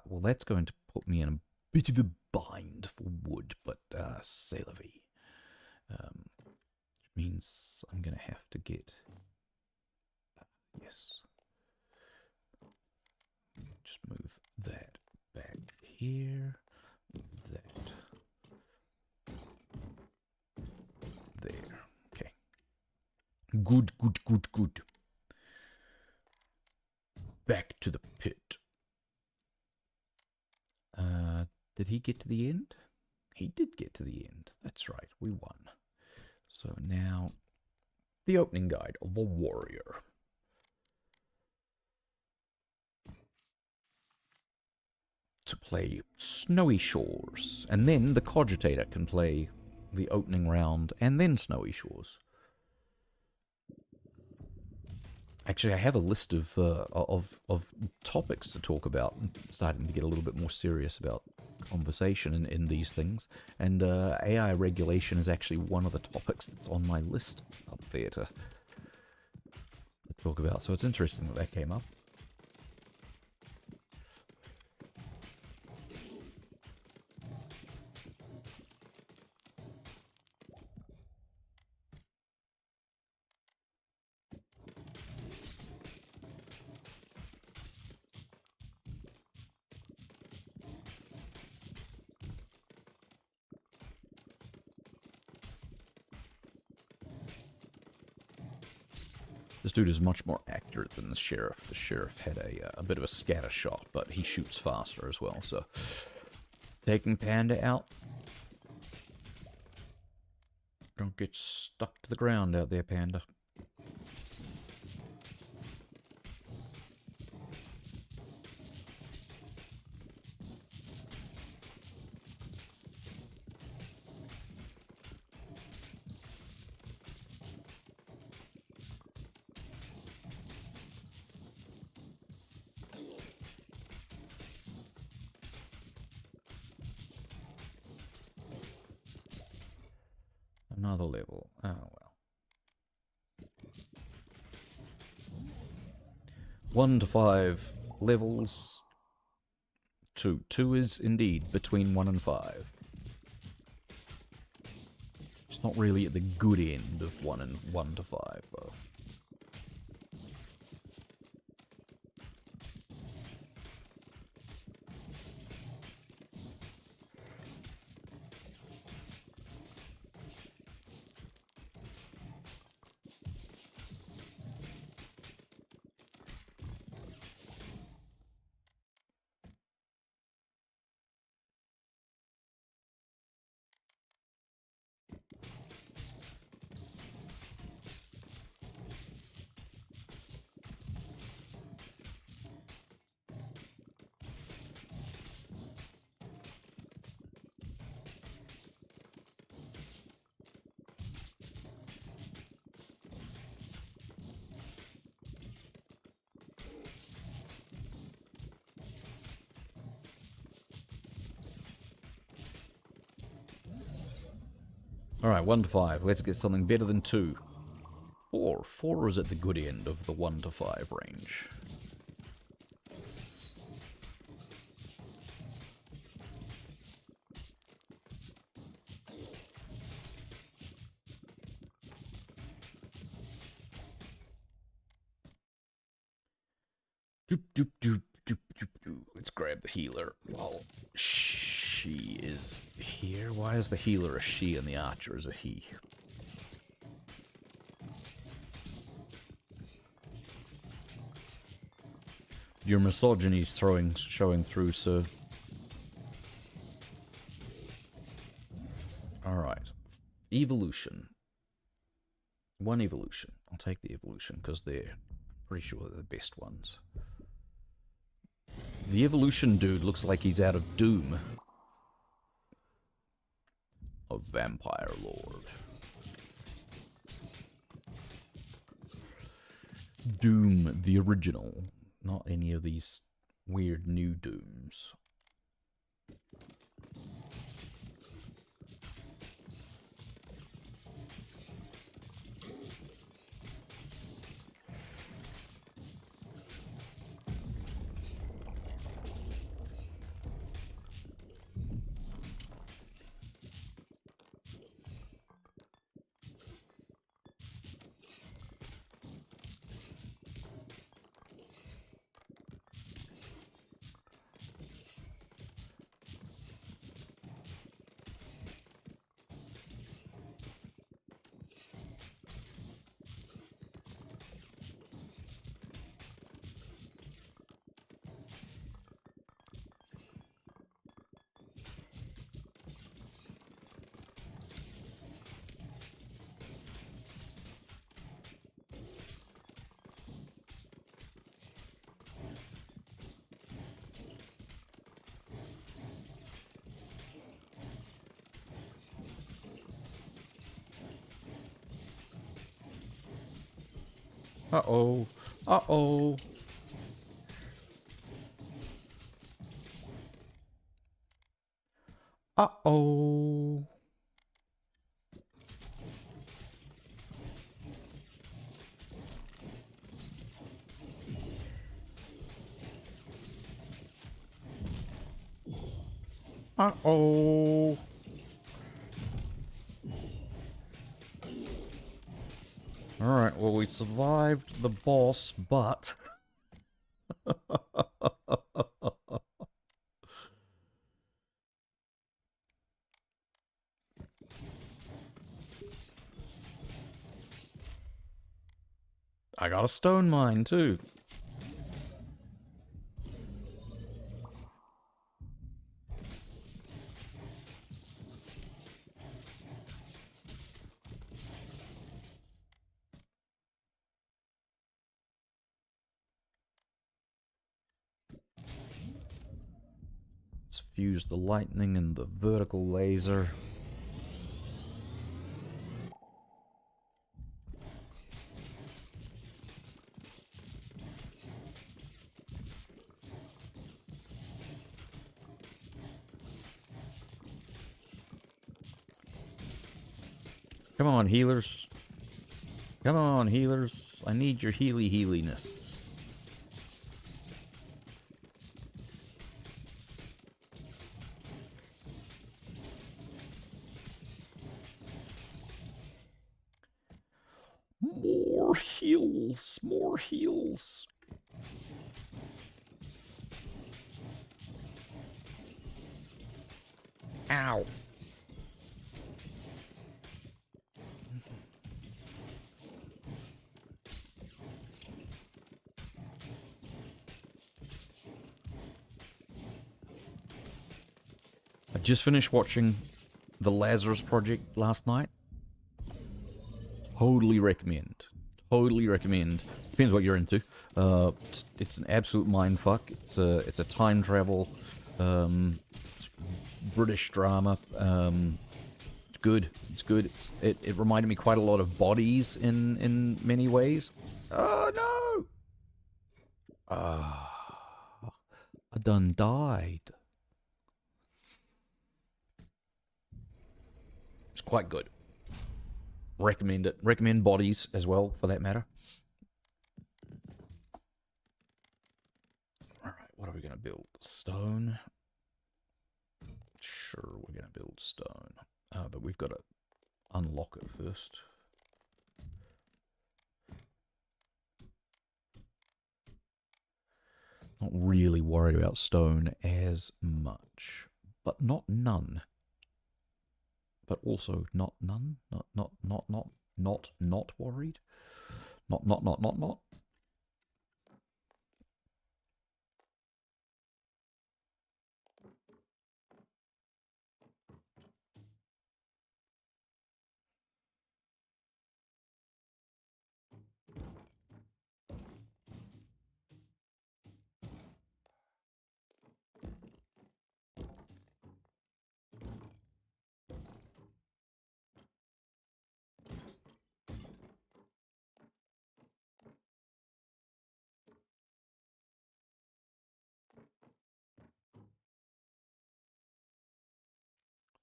Well, that's going to put me in a bit of a bind for wood, but c'est la vie. Which means I'm going to have to get... yes. Just move that back here. That. There. Okay. Good, good, good, good. Back to the pit. Did he get to the end? He did get to the end. That's right, we won. So now, the opening guide of the warrior. To play Snowy Shores, and then the cogitator can play the opening round and then Snowy Shores. Actually, I have a list of topics to talk about. I'm starting to get a little bit more serious about conversation in these things, and AI regulation is actually one of the topics that's on my list up there to talk about. So it's interesting that came up. This dude is much more accurate than the sheriff. The sheriff had a bit of a scatter shot, but he shoots faster as well. So, taking Panda out. Don't get stuck to the ground out there, Panda. Another level. Oh, well. 1 to 5 levels. 2. 2 is indeed between 1 and 5. It's not really at the good end of 1 to 5, though. Alright, 1 to 5. Let's get something better than 2. 4. 4 is at the good end of the 1 to 5 range. Doop, doop, doop, doop, doop, doop. Let's grab the healer. Well, she is here. Why is the healer a she and the archer is a he? Your misogyny's showing through, sir. Alright. Evolution. 1 evolution. I'll take the evolution because they're pretty sure they're the best ones. The evolution dude looks like he's out of Doom. A vampire lord. Doom, the original. Not any of these weird new Dooms. Uh-oh. Uh-oh. Uh-oh. Uh-oh. Alright, well, we survived the boss, but... I got a stone mine, too. Let's fuse the lightning and the vertical laser. Come on, healers. Come on, healers. I need your healiness. More heals. More heals. Ow. I just finished watching The Lazarus Project last night. Totally recommend. Totally recommend. Depends what you're into. It's an absolute mindfuck. It's a time travel, it's British drama. It's good. It's good. It reminded me quite a lot of Bodies in many ways. Oh no! I done died. It's quite good. Recommend it. Recommend Bodies as well, for that matter. Alright, what are we going to build? Stone? Sure, we're going to build stone. But we've got to unlock it first. Not really worried about stone as much. But not none. But also not none. Not worried. Not.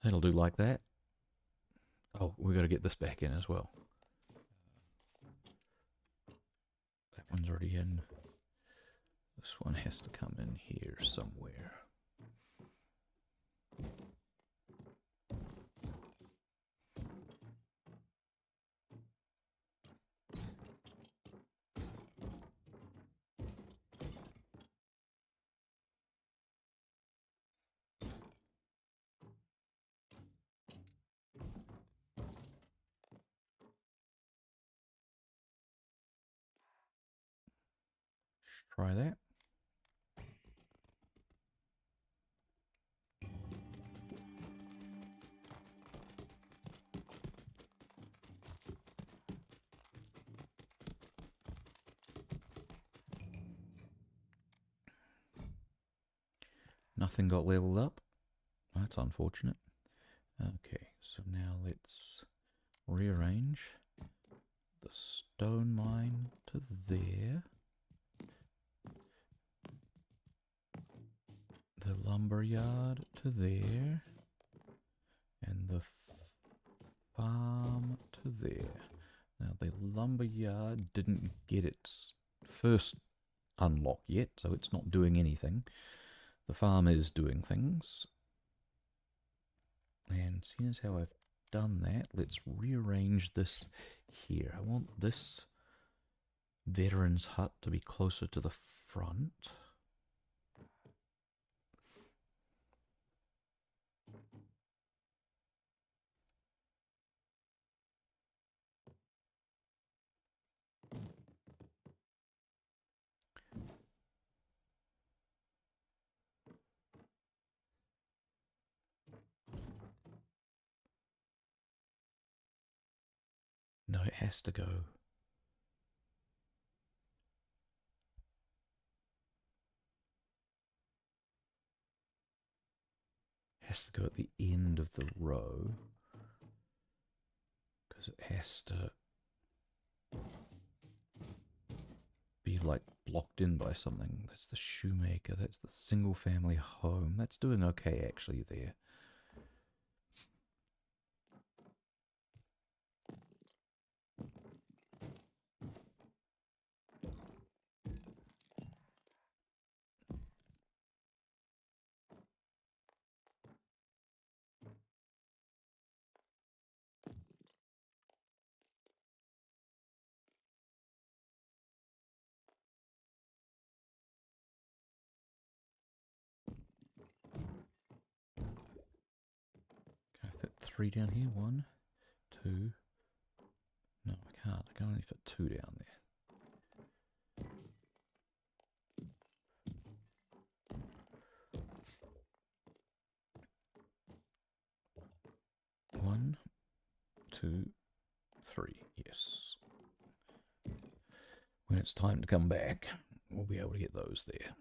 That'll do like that. Oh, we got to get this back in as well. That one's already in. This one has to come in here somewhere. Try that. Nothing got leveled up. That's unfortunate. Okay, so now let's rearrange the stone mine to there. The lumber yard to there. And the farm to there. Now the lumber yard didn't get its first unlock yet, so it's not doing anything. The farm is doing things. And seeing as how I've done that, let's rearrange this here. I want this veteran's hut to be closer to the front. No, it has to go. It has to go at the end of the row. Because it has to be like blocked in by something. That's the shoemaker. That's the single family home. That's doing okay actually there. Can I fit 3 down here? 1, 2. No, I can't. I can only fit 2 down there. One, 2, 3. Yes. When it's time to come back, we'll be able to get those there.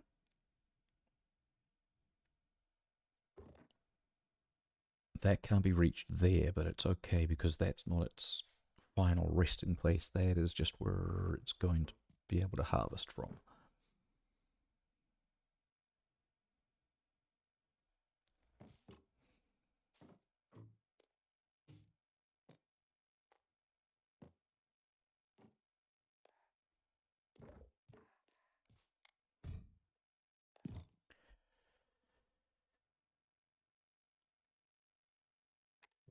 That can't be reached there, but it's okay because that's not its final resting place. That is just where it's going to be able to harvest from.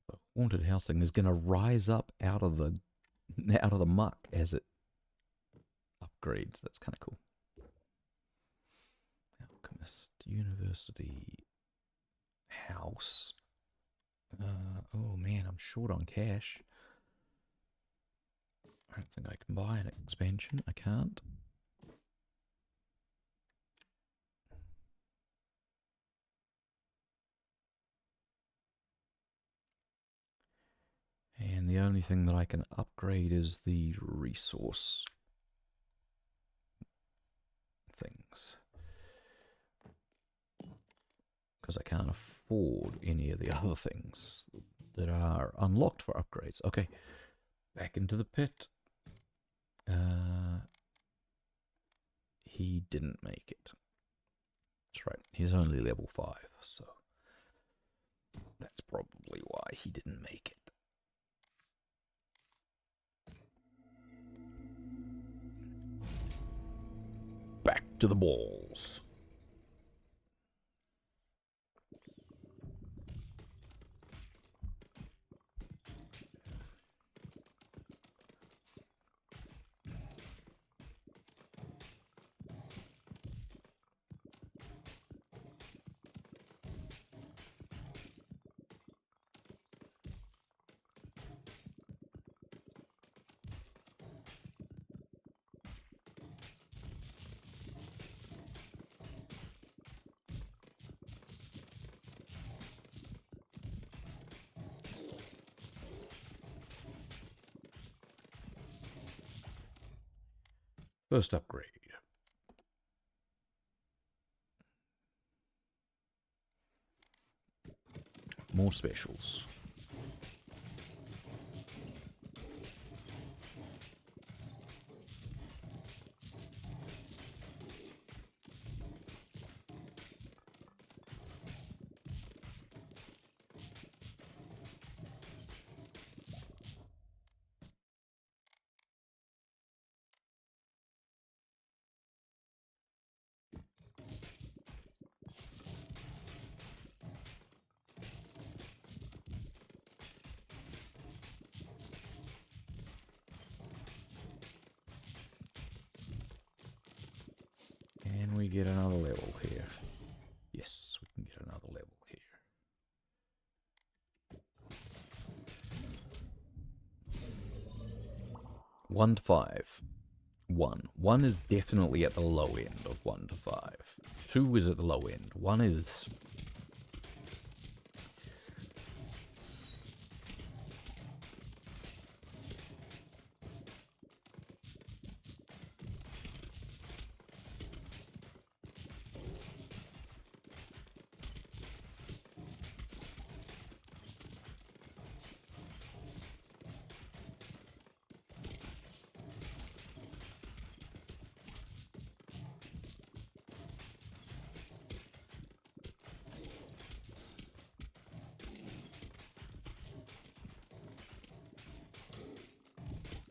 The haunted house thing is going to rise up out of the muck as it upgrades. That's kind of cool. Alchemist University house. Oh man, I'm short on cash. I don't think I can buy an expansion. I can't. And the only thing that I can upgrade is the resource things. Because I can't afford any of the other things that are unlocked for upgrades. Okay, back into the pit. He didn't make it. That's right, he's only level 5, so That's probably why he didn't make it. Back to the balls. First upgrade. More specials. Can we get another level here? Yes, we can get another level here. 1 to 5. 1. 1 is definitely at the low end of 1 to 5. 2 is at the low end. 1 is...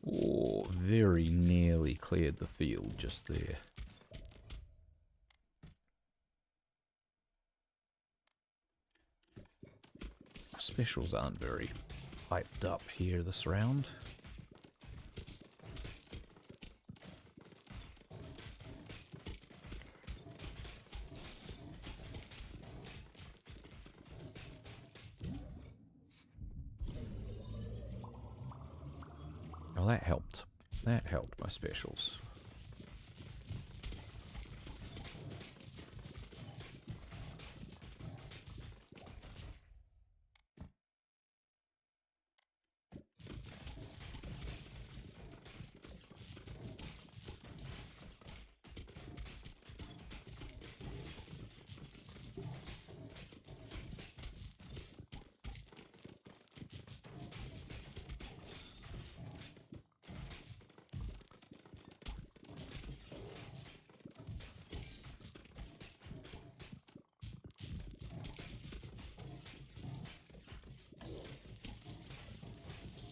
Oh, very nearly cleared the field just there. Specials aren't very hyped up here this round. Oh, that helped. That helped my specials.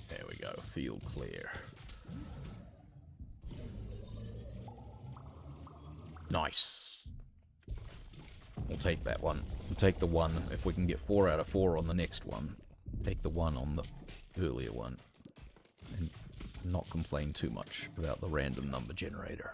There we go, field clear. Nice. We'll take that one. We'll take the 1. If we can get 4 out of 4 on the next one, take the 1 on the earlier one. And not complain too much about the random number generator.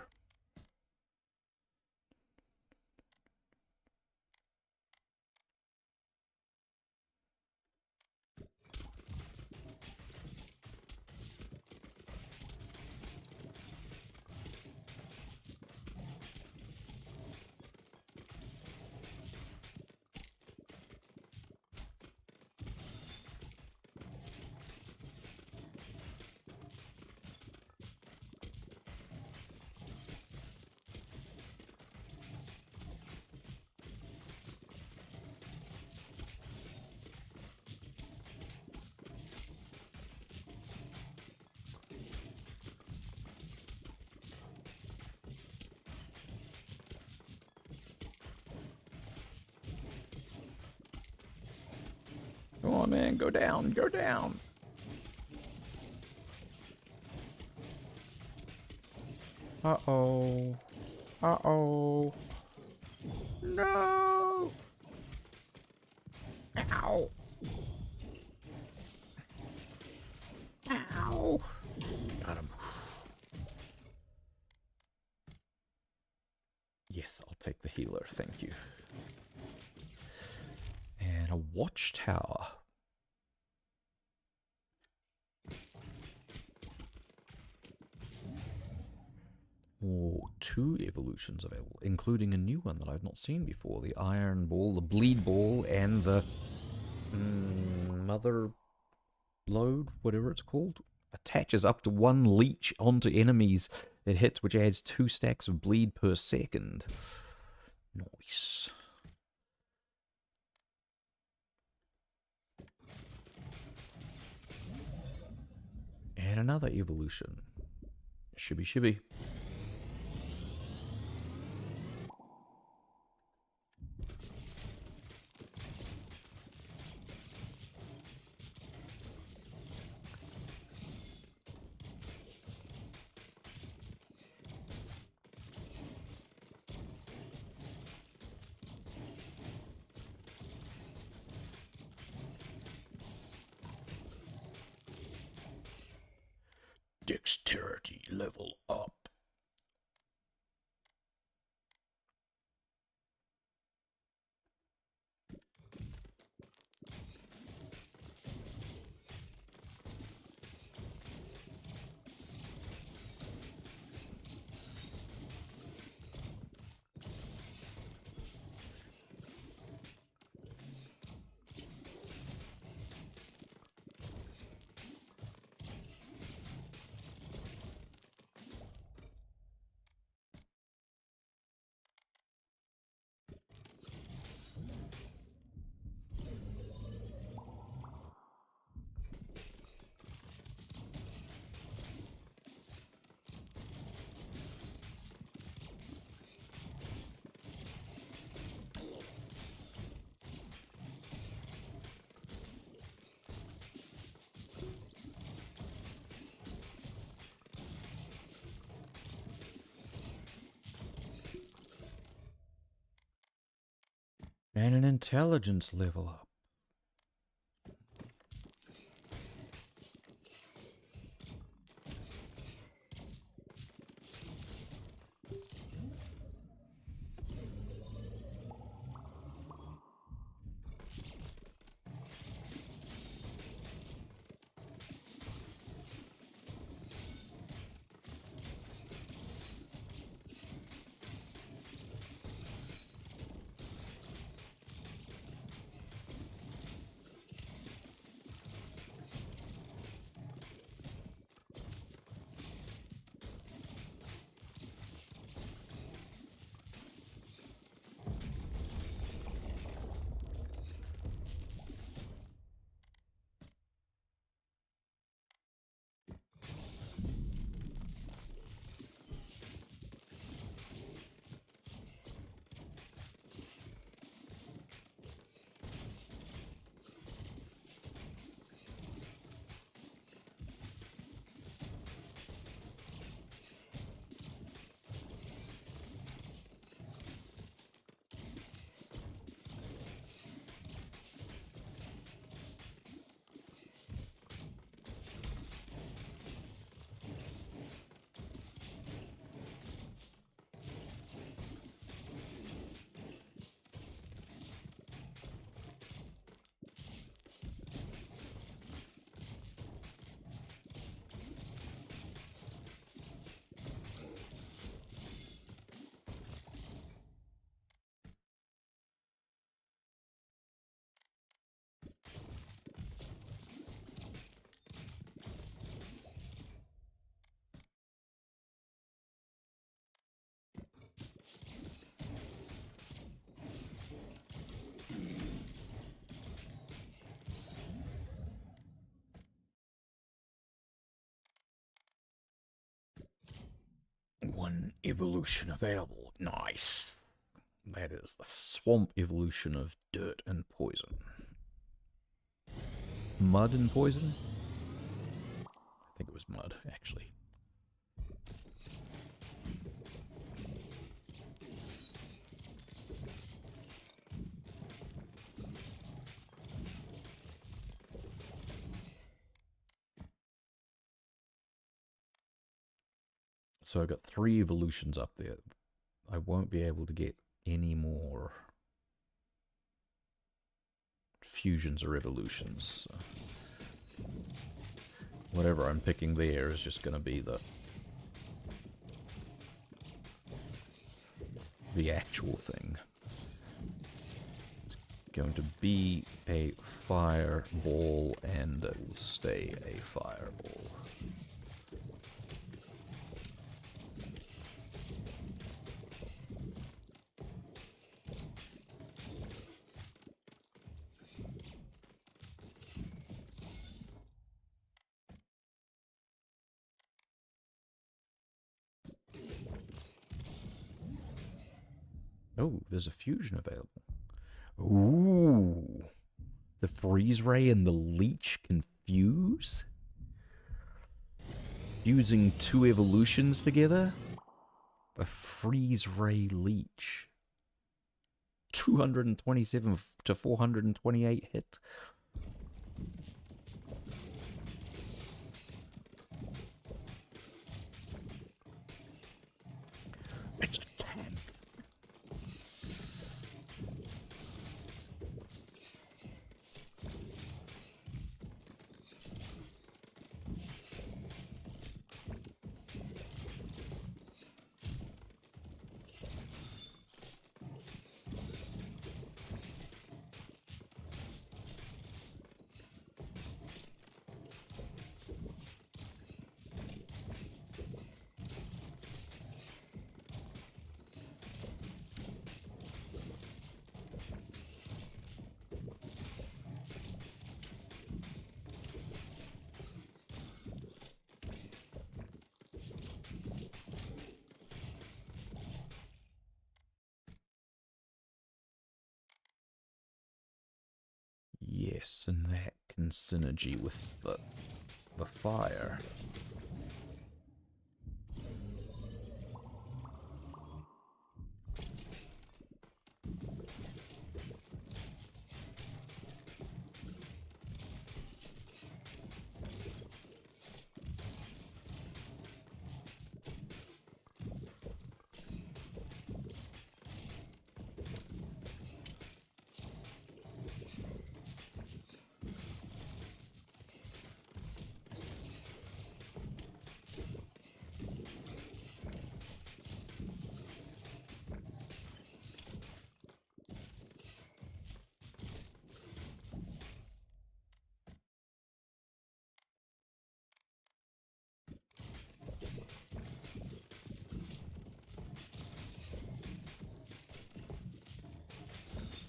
Come on, man. Go down. Go down. Uh-oh. Uh-oh. No! Ow! Ow! Got him. Yes, I'll take the healer, thank you. And a watchtower. Oh, 2 evolutions available, including a new one that I've not seen before. The Iron Ball, the Bleed Ball, and the Mother Load, whatever it's called. Attaches up to 1 leech onto enemies it hits, which adds 2 stacks of bleed per second. Nice. And another evolution. Shibby shibby. Dexterity level up. And an intelligence level up. One evolution available. Nice. That is the swamp evolution of dirt and poison. mud and poison? I think it was mud, actually. So I've got 3 evolutions up there. I won't be able to get any more fusions or evolutions. So whatever I'm picking there is just going to be the actual thing. It's going to be a fireball, and it will stay a fireball. Oh, there's a fusion available. Ooh. The freeze ray and the leech can fuse? Fusing 2 evolutions together? A freeze ray leech. 227 to 428 hit. It's a tank. Yes, and that can synergy with the fire.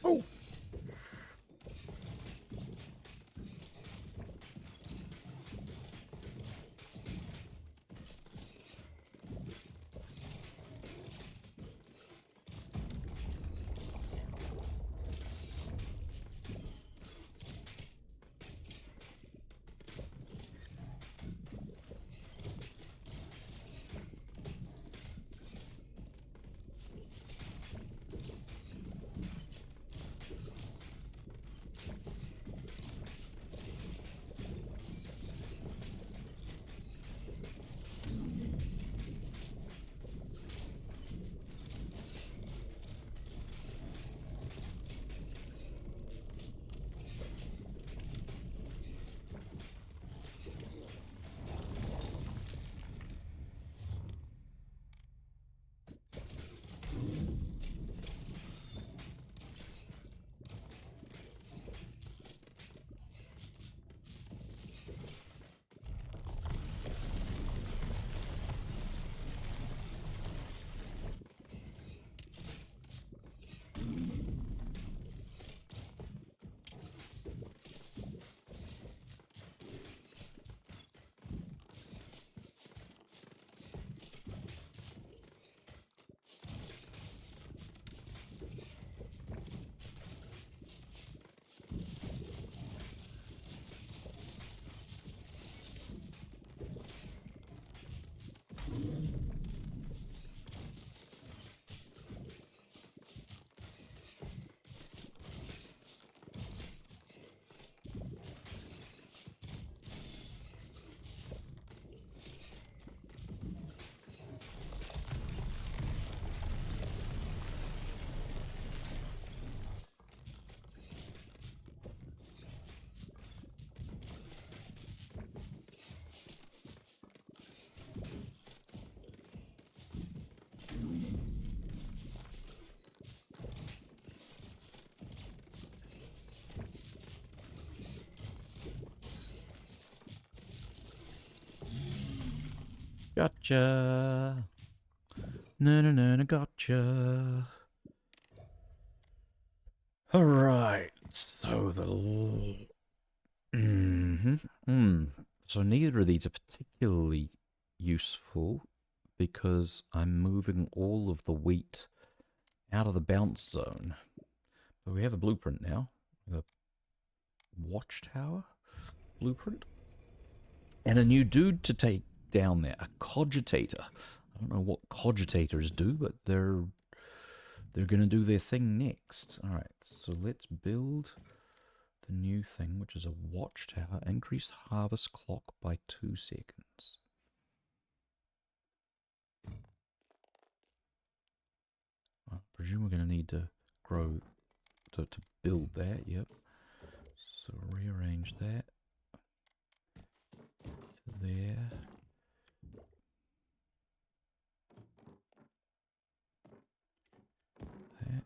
Oh! Gotcha. No, no, no, no, gotcha. Alright, so the... So neither of these are particularly useful because I'm moving all of the wheat out of the bounce zone. But we have a blueprint now. A watchtower blueprint. And a new dude to take down there. A cogitator. I don't know what cogitators do, but they're going to do their thing next. Alright, so let's build the new thing, which is a watchtower. Increase harvest clock by 2 seconds. I presume we're going to need to grow, to build that, yep. So rearrange that to there. That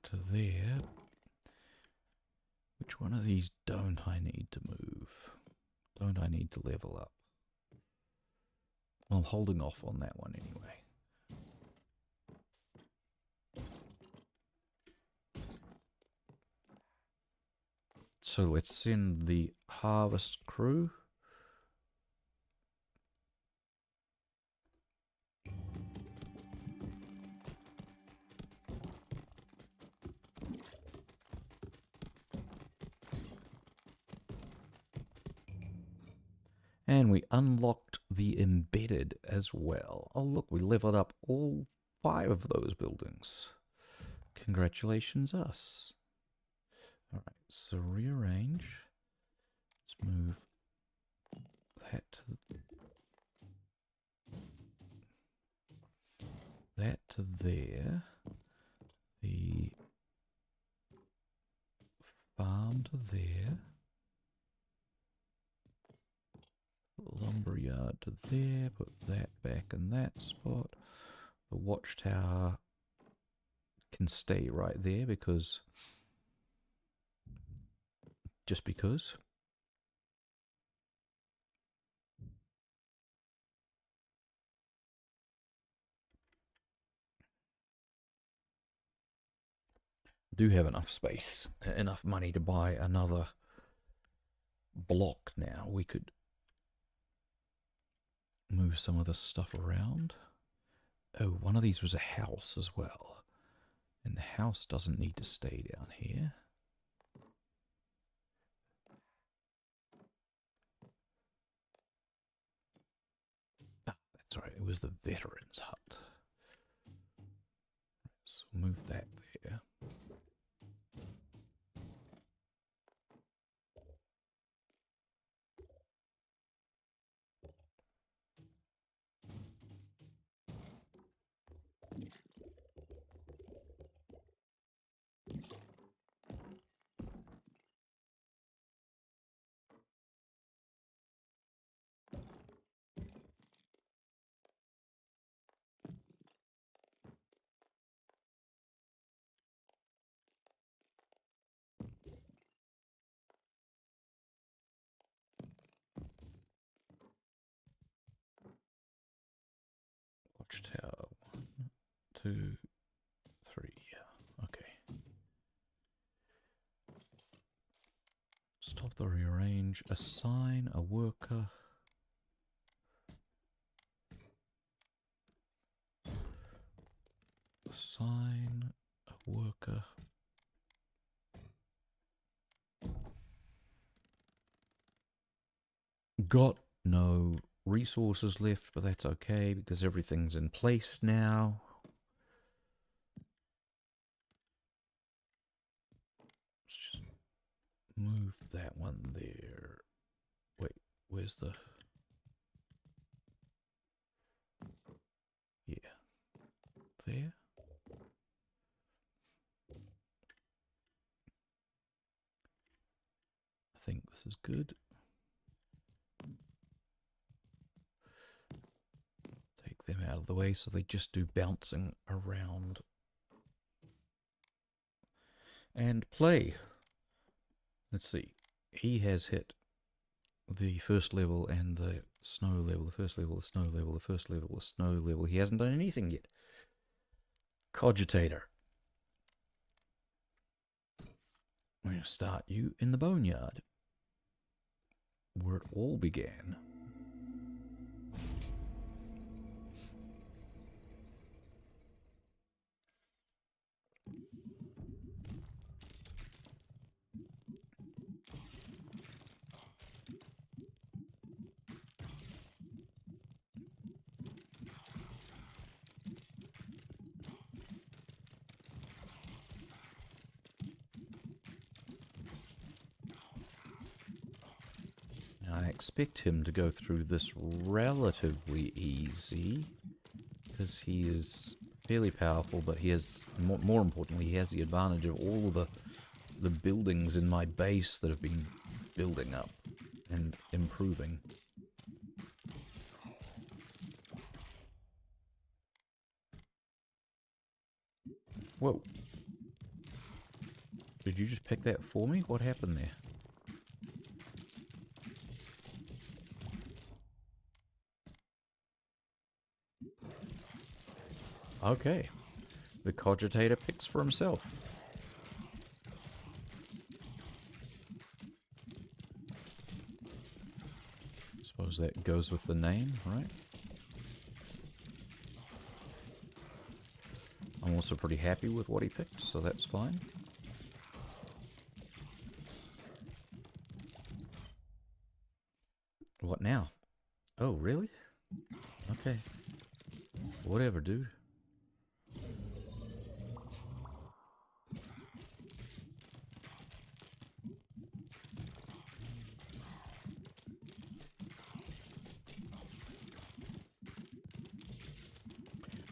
to there. Which one of these don't I need to move? Don't I need to level up? Well, I'm holding off on that one anyway. So let's send the harvest crew. And we unlocked the embedded as well. Oh look, we leveled up all 5 of those buildings. Congratulations us. Alright, so rearrange. Let's move that to there. The farm to there. Lumberyard to there. Put that back in that spot. The watchtower can stay right there because... just because. Do have enough space, enough money to buy another block now. We could move some of the stuff around. Oh, one of these was a house as well. And the house doesn't need to stay down here. Ah, that's right, it was the veterans hut. So move that there. Watchtower, 1, 2, 3. Okay. Stop the rearrange. Assign a worker. Assign a worker. Got no resources left, but that's okay because everything's in place now. Let's just move that one there. Wait, where's the... yeah, there. I think this is good. Take them out of the way so they just do bouncing around. And play. Let's see. He has hit the first level and the snow level, the first level, the snow level, the first level, the snow level. He hasn't done anything yet. Cogitator. We're going to start you in the boneyard, where it all began. I expect him to go through this relatively easy, because he is fairly powerful, but he has, more importantly, he has the advantage of all of the buildings in my base that have been building up and improving. Whoa. Did you just pick that for me? What happened there? Okay. The cogitator picks for himself. Suppose that goes with the name, right? I'm also pretty happy with what he picked, so that's fine. What now? Oh, really? Okay. Whatever, dude.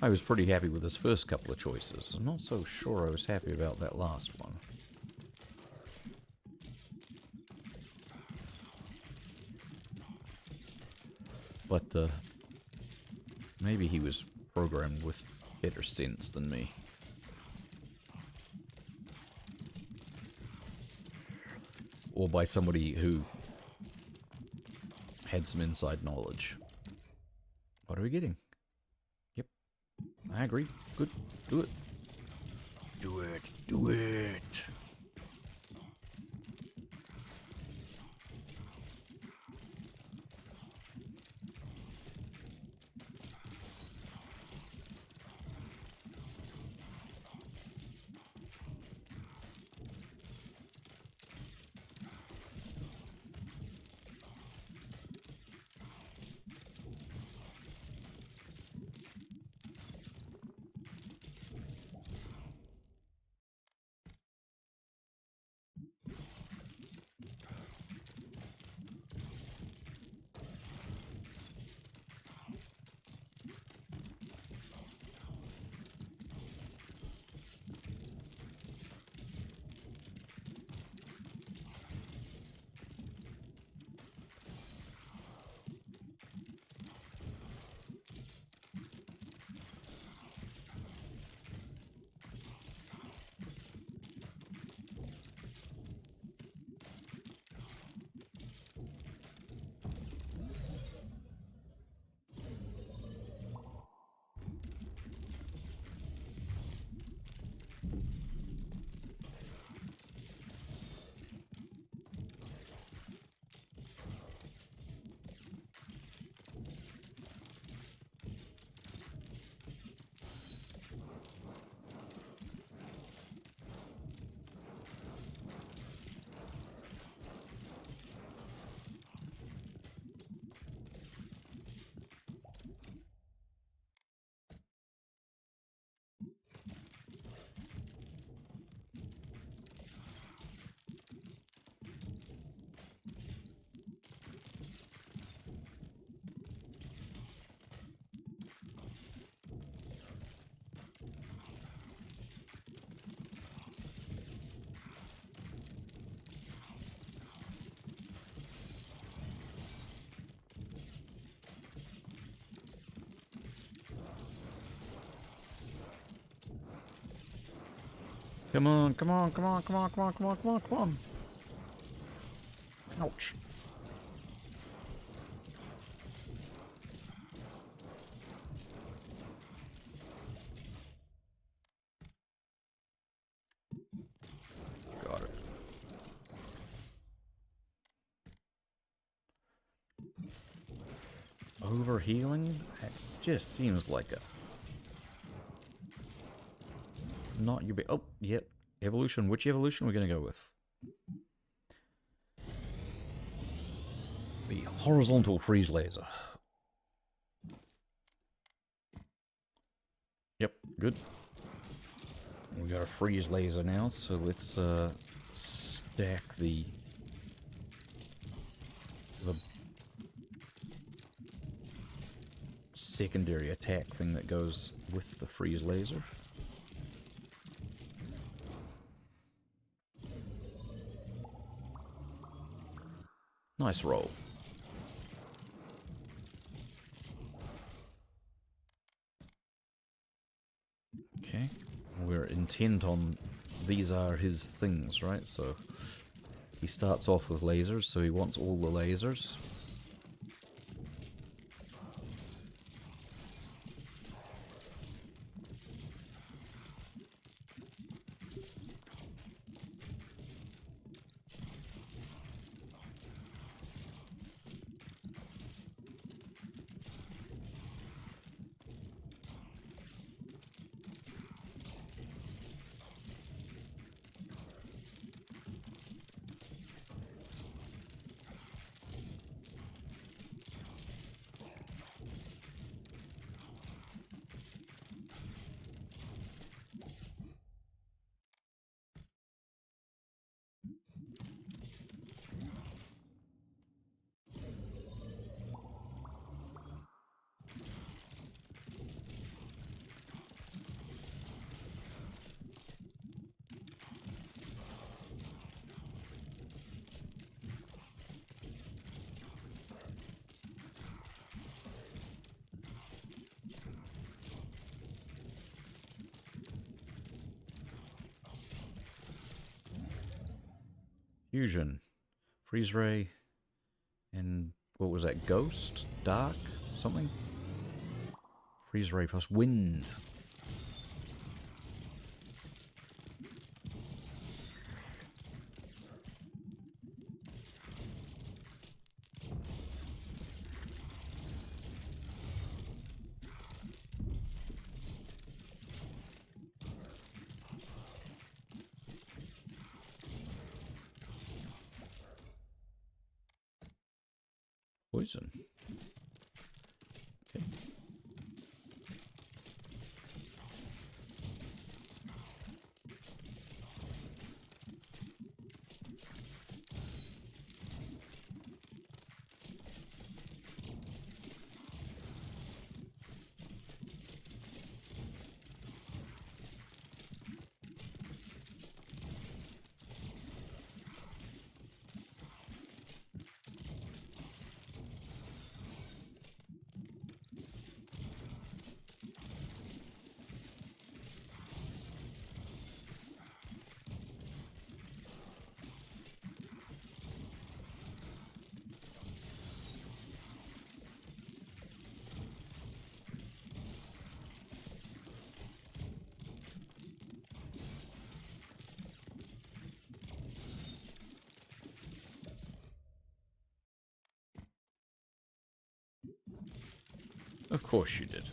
I was pretty happy with his first couple of choices. I'm not so sure I was happy about that last one. But, maybe he was programmed with better sense than me. Or by somebody who had some inside knowledge. What are we getting? Yep. I agree. Good. Do it. Do it. Do it. Come on, come on, come on, come on, come on, come on, come on, come on. Ouch. Overhealing? It just seems like a... Not your... Oh, yep. Evolution. Which evolution are we going to go with? The horizontal freeze laser. Yep, good. We got a freeze laser now, so let's stack the secondary attack thing that goes with the freeze laser. Nice roll. Okay, we're intent on these are his things, right? So he starts off with lasers, so he wants all the lasers. Fusion, freeze ray, and what was that? Ghost? Dark? Something? Freeze ray plus wind. Poison. Okay. Of course you did.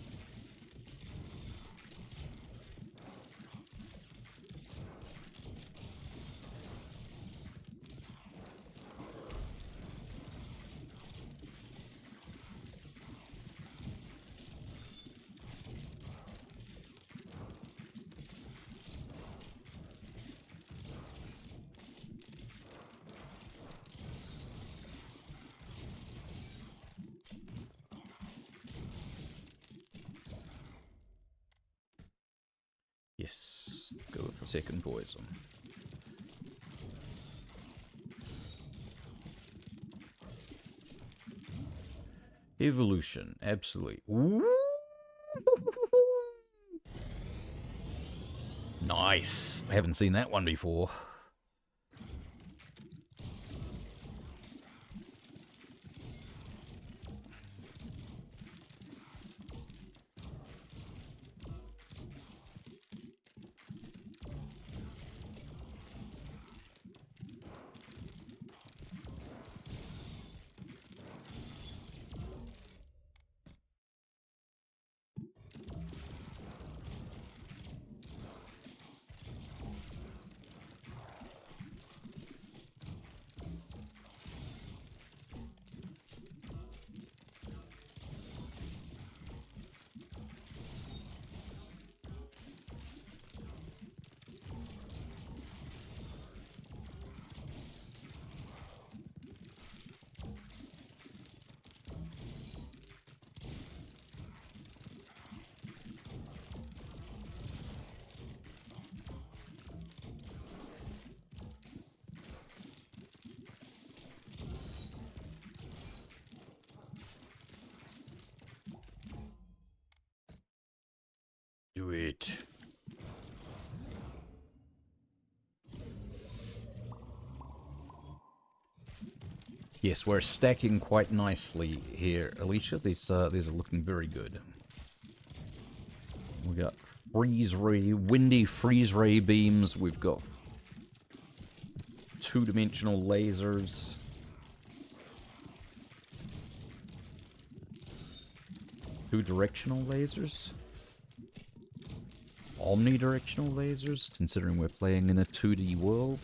Yes, go with the second poison. Evolution, absolutely. Ooh. Nice. I haven't seen that one before. Do it. Yes, we're stacking quite nicely here, Alicia. These are looking very good. We got freeze ray, windy freeze ray beams. We've got two-dimensional lasers. Two-directional lasers. Omnidirectional lasers, considering we're playing in a 2D world.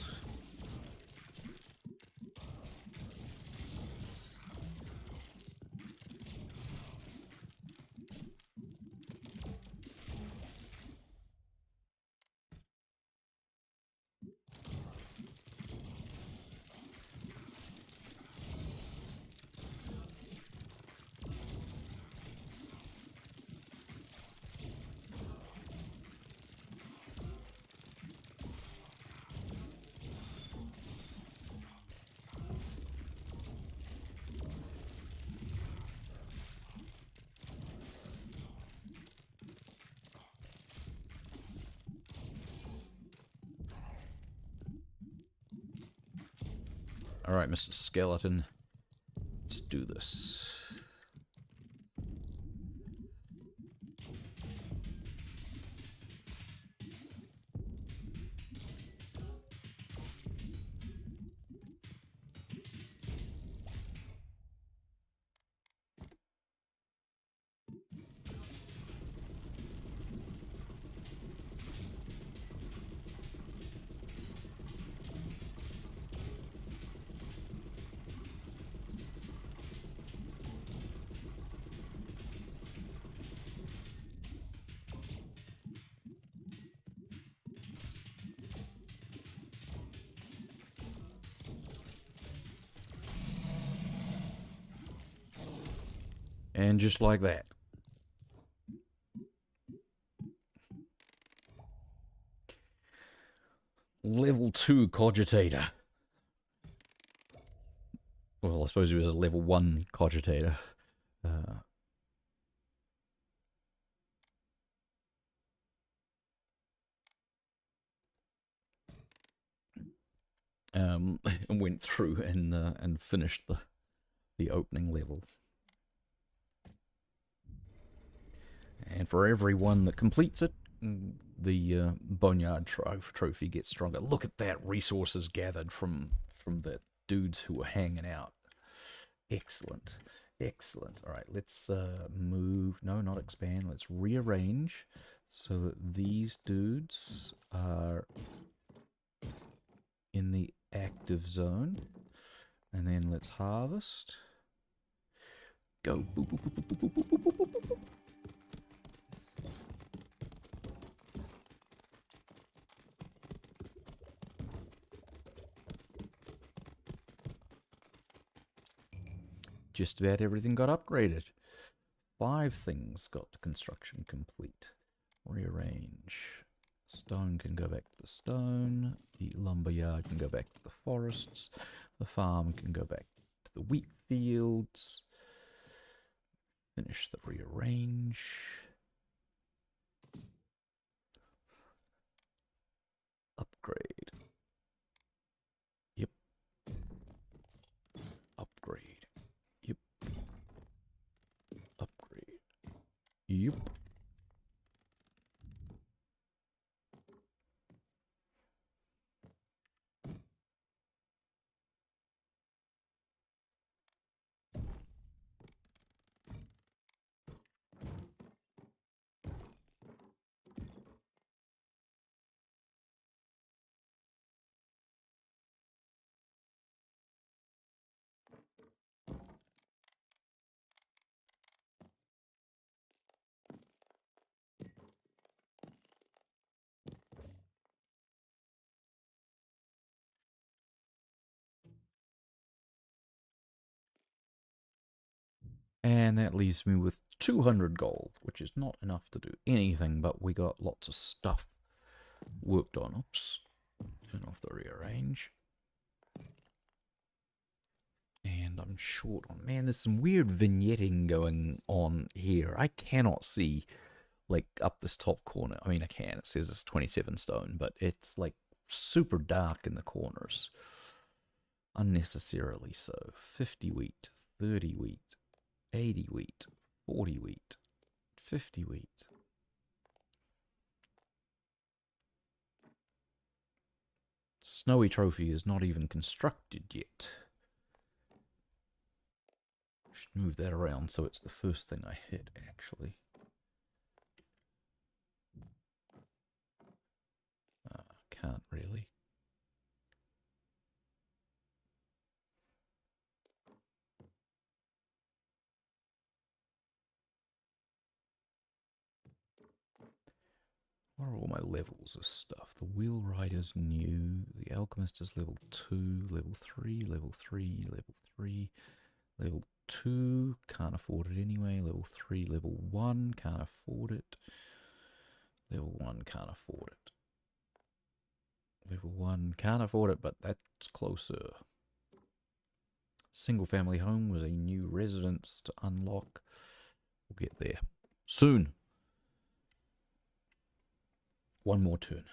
Alright, Mr. Skeleton. Let's do this. And just like that. Level 2 cogitator. Well, I suppose it was a level 1 cogitator. And went through and finished the opening level. And for everyone that completes it, the Boneyard trophy gets stronger. Look at that, resources gathered from the dudes who were hanging out. Excellent. Excellent. All right, let's move. No, not expand. Let's rearrange so that these dudes are in the active zone. And then let's harvest. Go. Boop, boop, boop, boop, boop, boop, boop, boop, boop, boop. Just about everything got upgraded. 5 things got construction complete. Rearrange. Stone can go back to the stone. The lumberyard can go back to the forests. The farm can go back to the wheat fields. Finish the rearrange. Upgrade. Yep. Upgrade. Yep. Upgrade. Yep. And that leaves me with 200 gold, which is not enough to do anything, but we got lots of stuff worked on. Oops. Turn off the rearrange. And I'm short on... Man, there's some weird vignetting going on here. I cannot see like up this top corner. I mean, I can. It says it's 27 stone, but it's like super dark in the corners. Unnecessarily so. 50 wheat, 30 wheat, 80 wheat, 40 wheat, 50 wheat. Snowy trophy is not even constructed yet. Should move that around so it's the first thing I hit, actually. Can't really. What are all my levels of stuff? The Wheel Rider's new. The Alchemist is level 2, level 3, level 3, level 3, level 2. Can't afford it anyway. Level 3, level 1. Can't afford it. Level 1, can't afford it. Level 1, can't afford it, but that's closer. Single family home was a new residence to unlock. We'll get there soon. One more turn.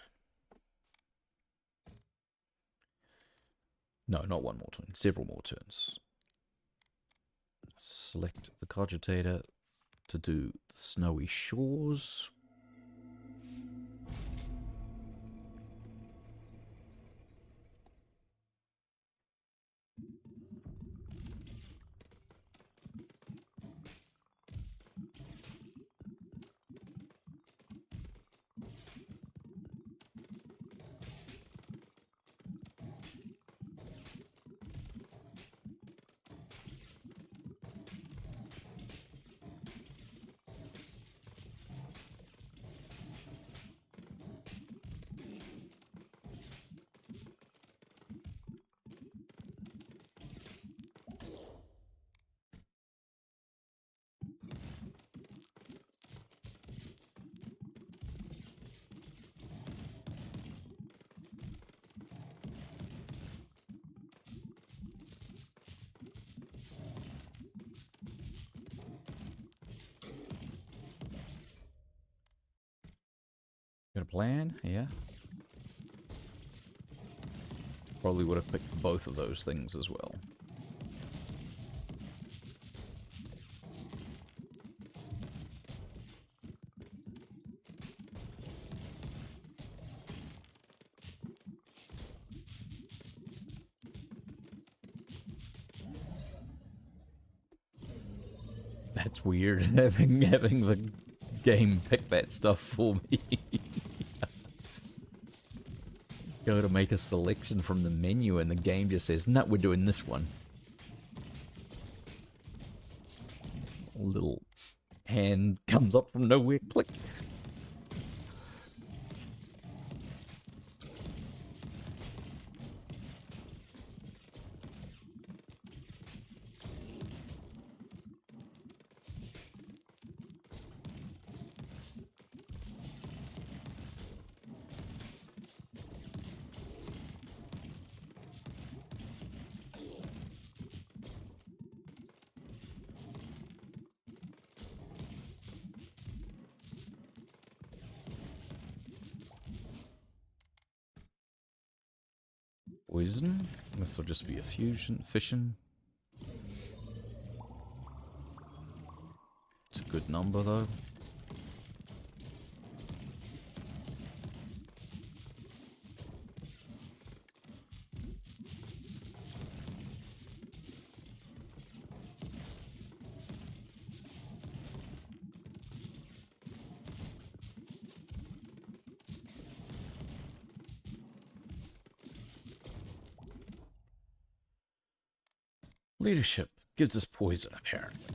No, not one more turn. Several more turns. Select the cogitator to do the snowy shores. Got a plan? Yeah. Probably would have picked both of those things as well. That's weird, having the game pick that stuff for me. Go to make a selection from the menu and the game just says, no, we're doing this one. A little hand comes up from nowhere, click. Poison. This will just be a fusion, fission. It's a good number though. Leadership gives us poison, apparently.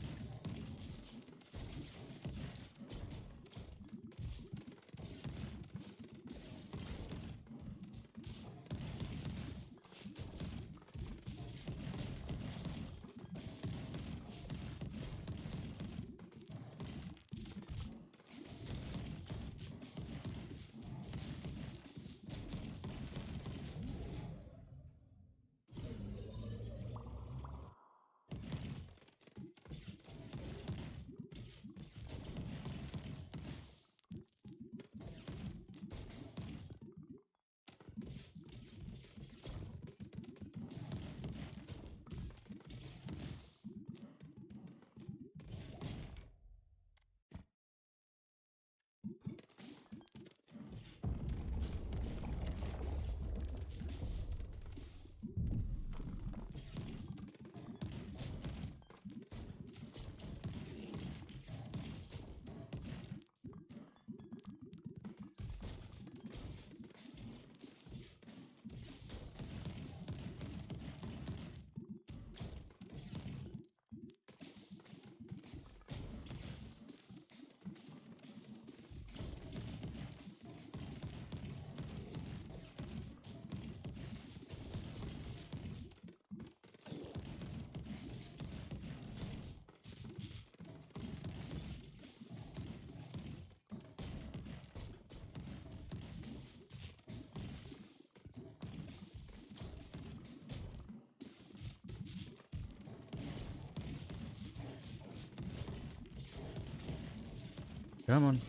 Come on.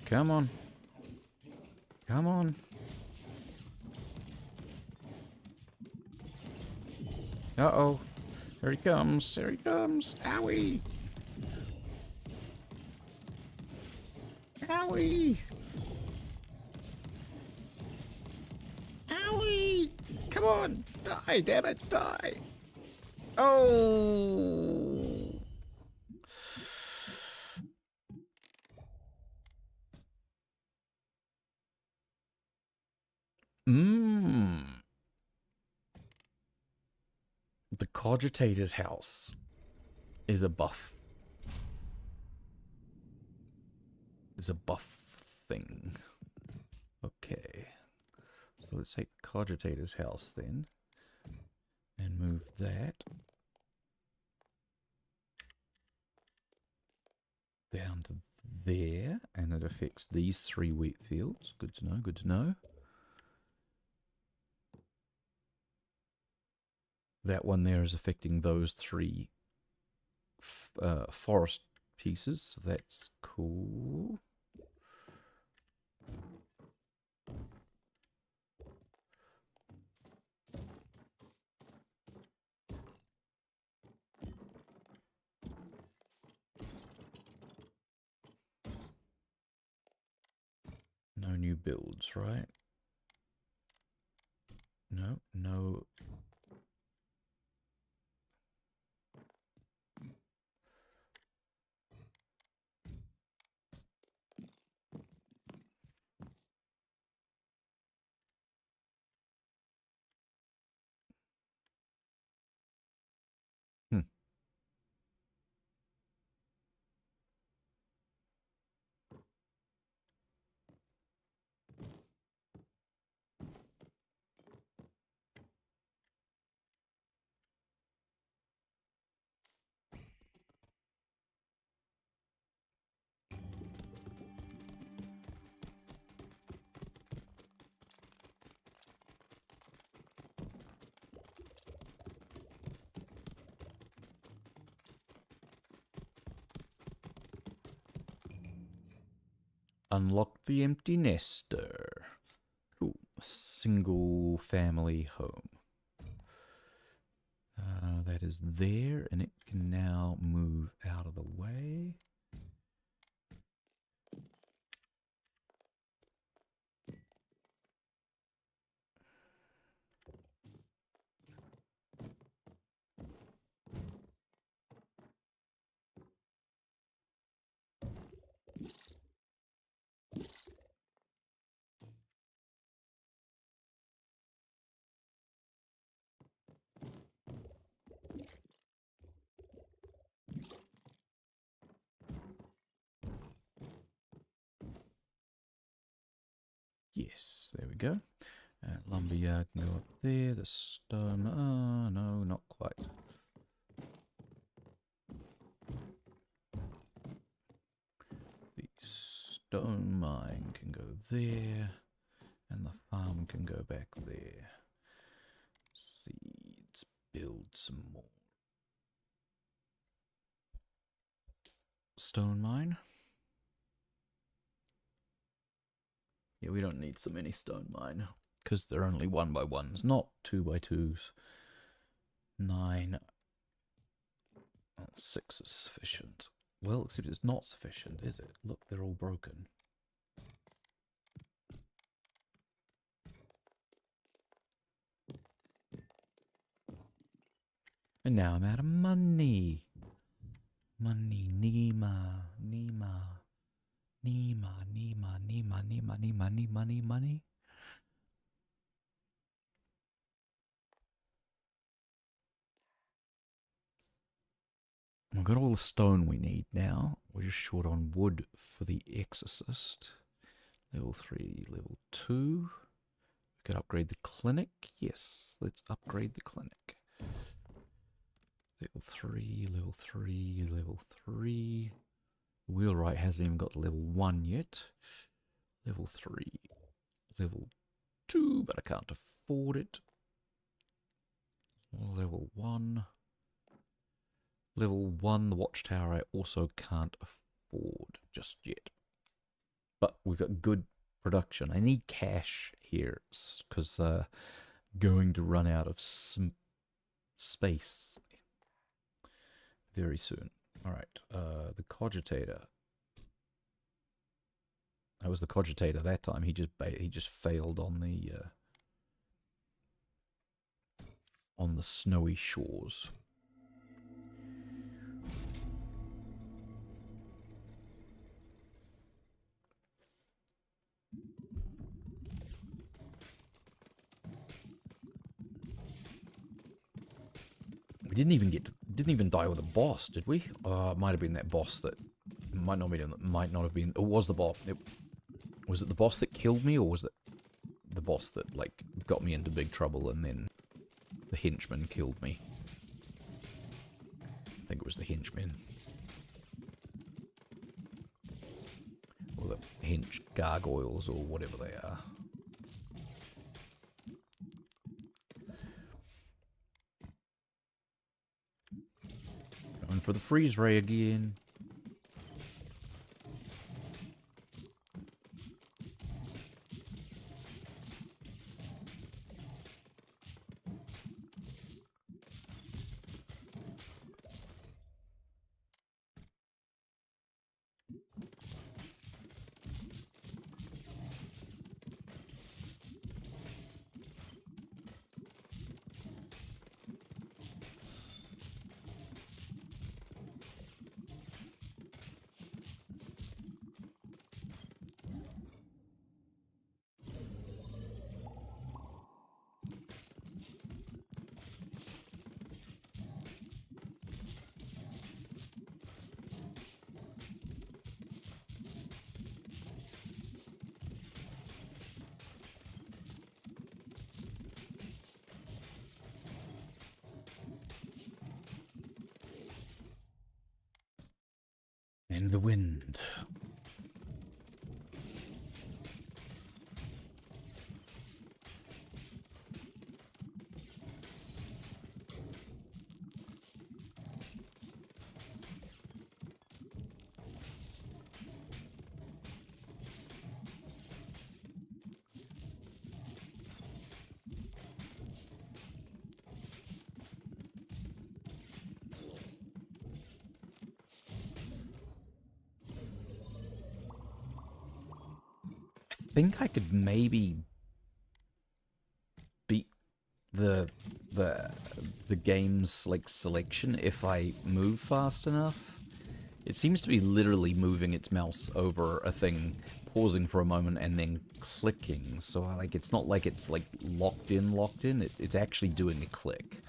Come on. Come on. Uh-oh. Here he comes. Here he comes. Owie. Owie. Owie. Come on. Die, damn it. Die. Oh. Mmm. The Cogitator's house is a buff. Is a buff thing. Okay. So let's take the Cogitator's house then. And move that down to there. And it affects these 3 wheat fields. Good to know, good to know. That one there is affecting those 3 forest pieces. So that's cool. No new builds, right? No, no. Hmm. Unlock the empty nester. Cool. A single family home. That is there, and it can now move out of the way. Yes, there we go. Lumberyard can go up there. The stone... Oh, no, not quite. The stone mine can go there. And the farm can go back there. Seeds. Build some more. Stone mine. Yeah, we don't need so many stone mine. Because they're only 1x1s, not 2x2s. 9. Oh, 6 is sufficient. Well, except it's not sufficient, is it? Look, they're all broken. And now I'm out of money. Money, Nima, Nima, Nima, Nima, Nima, Nima, Nima, money, money. We've got all the stone we need now. We're just short on wood for the exorcist. Level 3, level 2. We could upgrade the clinic. Yes, let's upgrade the clinic. Level 3, level 3, level 3. The wheelwright hasn't even got level 1 yet. Level 3, level 2, but I can't afford it. Level 1. Level 1, the watchtower I also can't afford just yet. but we've got good production. I need cash here because going to run out of some space very soon. All right, the cogitator. That was the cogitator that time. He just failed on the snowy shores. We didn't even die with a boss, did we? It might have been that boss that might not have been. It was the boss. Was it the boss that killed me, or was it the boss that like got me into big trouble and then the henchman killed me? I think it was the henchman. Or the hench gargoyles, or whatever they are. Going for the freeze ray again. And the wind. I think I could maybe beat the game's like selection if I move fast enough. It seems to be literally moving its mouse over a thing, pausing for a moment, and then clicking. So like it's not like it's like locked in. It's actually doing a click.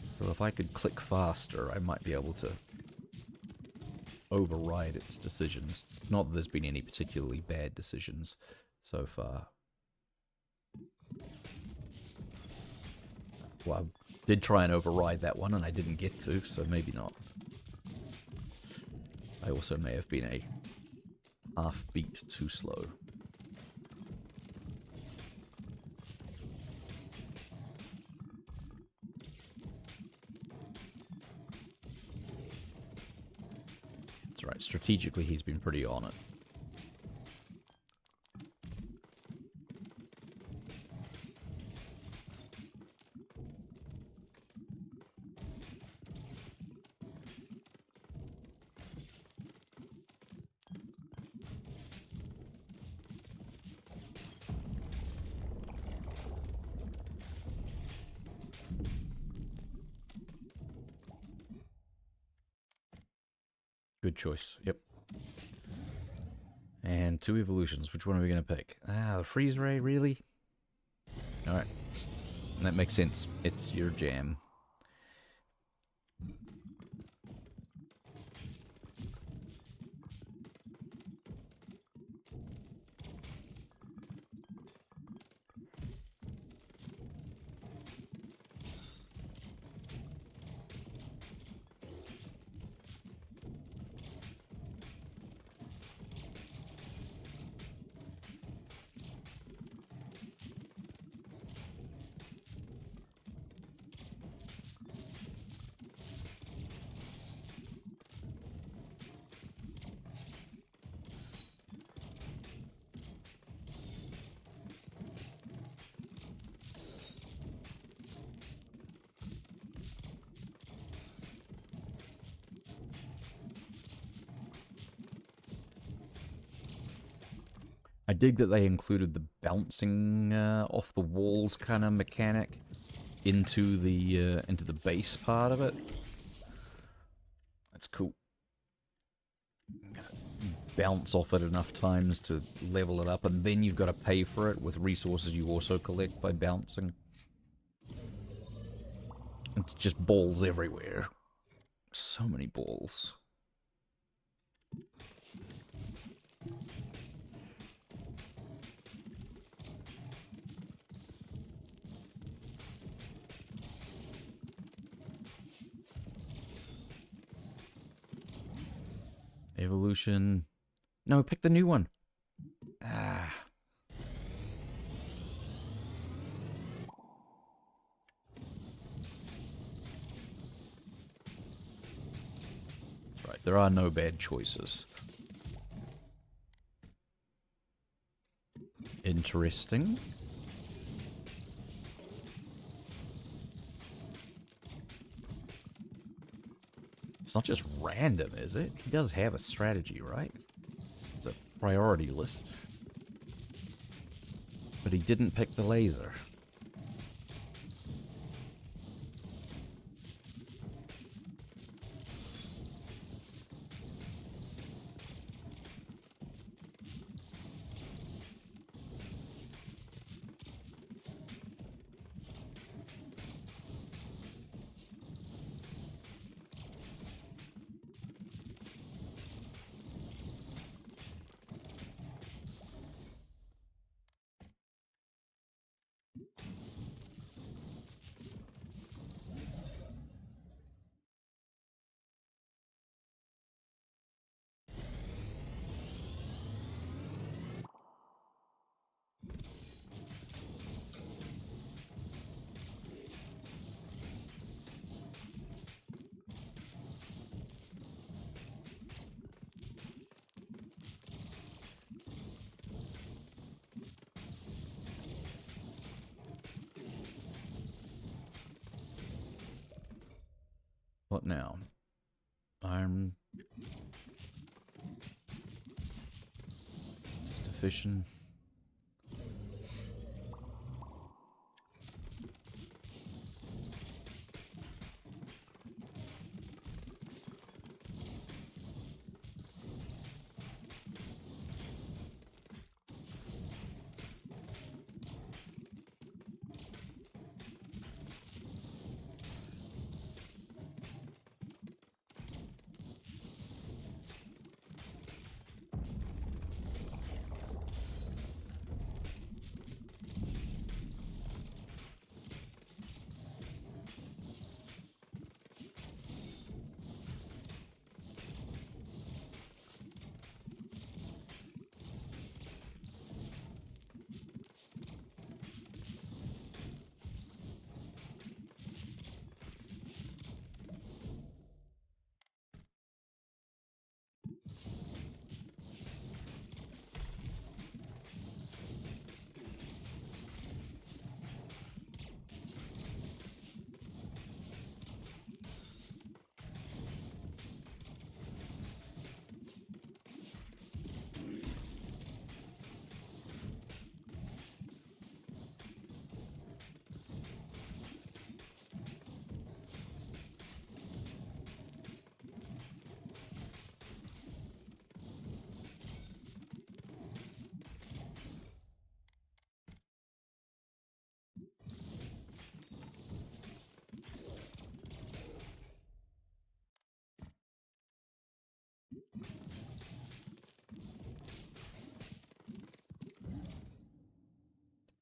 So if I could click faster, I might be able to override its decisions. Not that there's been any particularly bad decisions so far. Well, I did try and override that one, and I didn't get to, so maybe not. I also may have been a half beat too slow. That's right, strategically he's been pretty on it. Good choice. Yep. And 2 evolutions. Which one are we going to pick? Ah, the freeze ray, really? Alright. That makes sense. It's your jam. I dig that they included the bouncing off the walls kind of mechanic into the base part of it. That's cool. Bounce off it enough times to level it up, and then you've got to pay for it with resources you also collect by bouncing. It's just balls everywhere. So many balls. Evolution. No, pick the new one. Ah. Right, there are no bad choices. Interesting. It's not just random, is it? He does have a strategy, right? It's a priority list. But he didn't pick the laser. What now? Iron. Just efficient.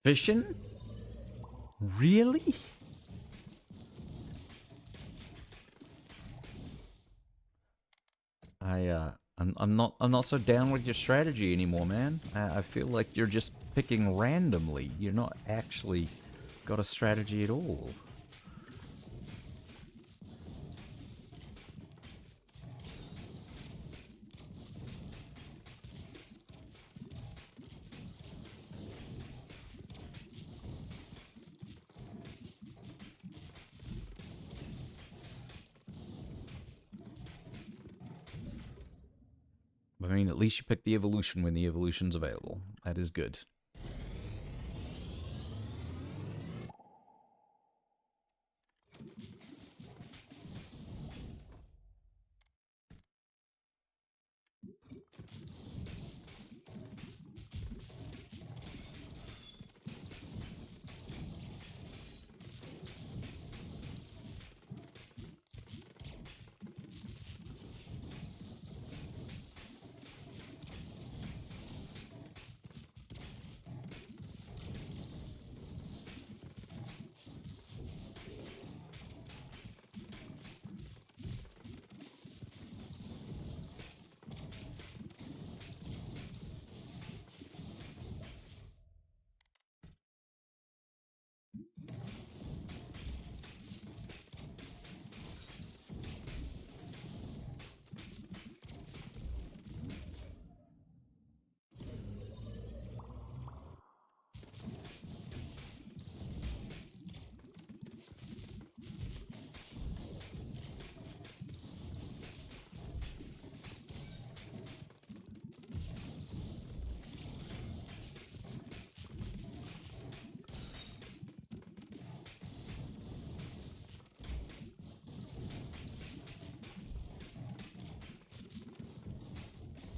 Fishing? Really? I'm not so down with your strategy anymore, man. I feel like you're just picking randomly. You're not actually got a strategy at all. I mean, at least you pick the evolution when the evolution's available. That is good.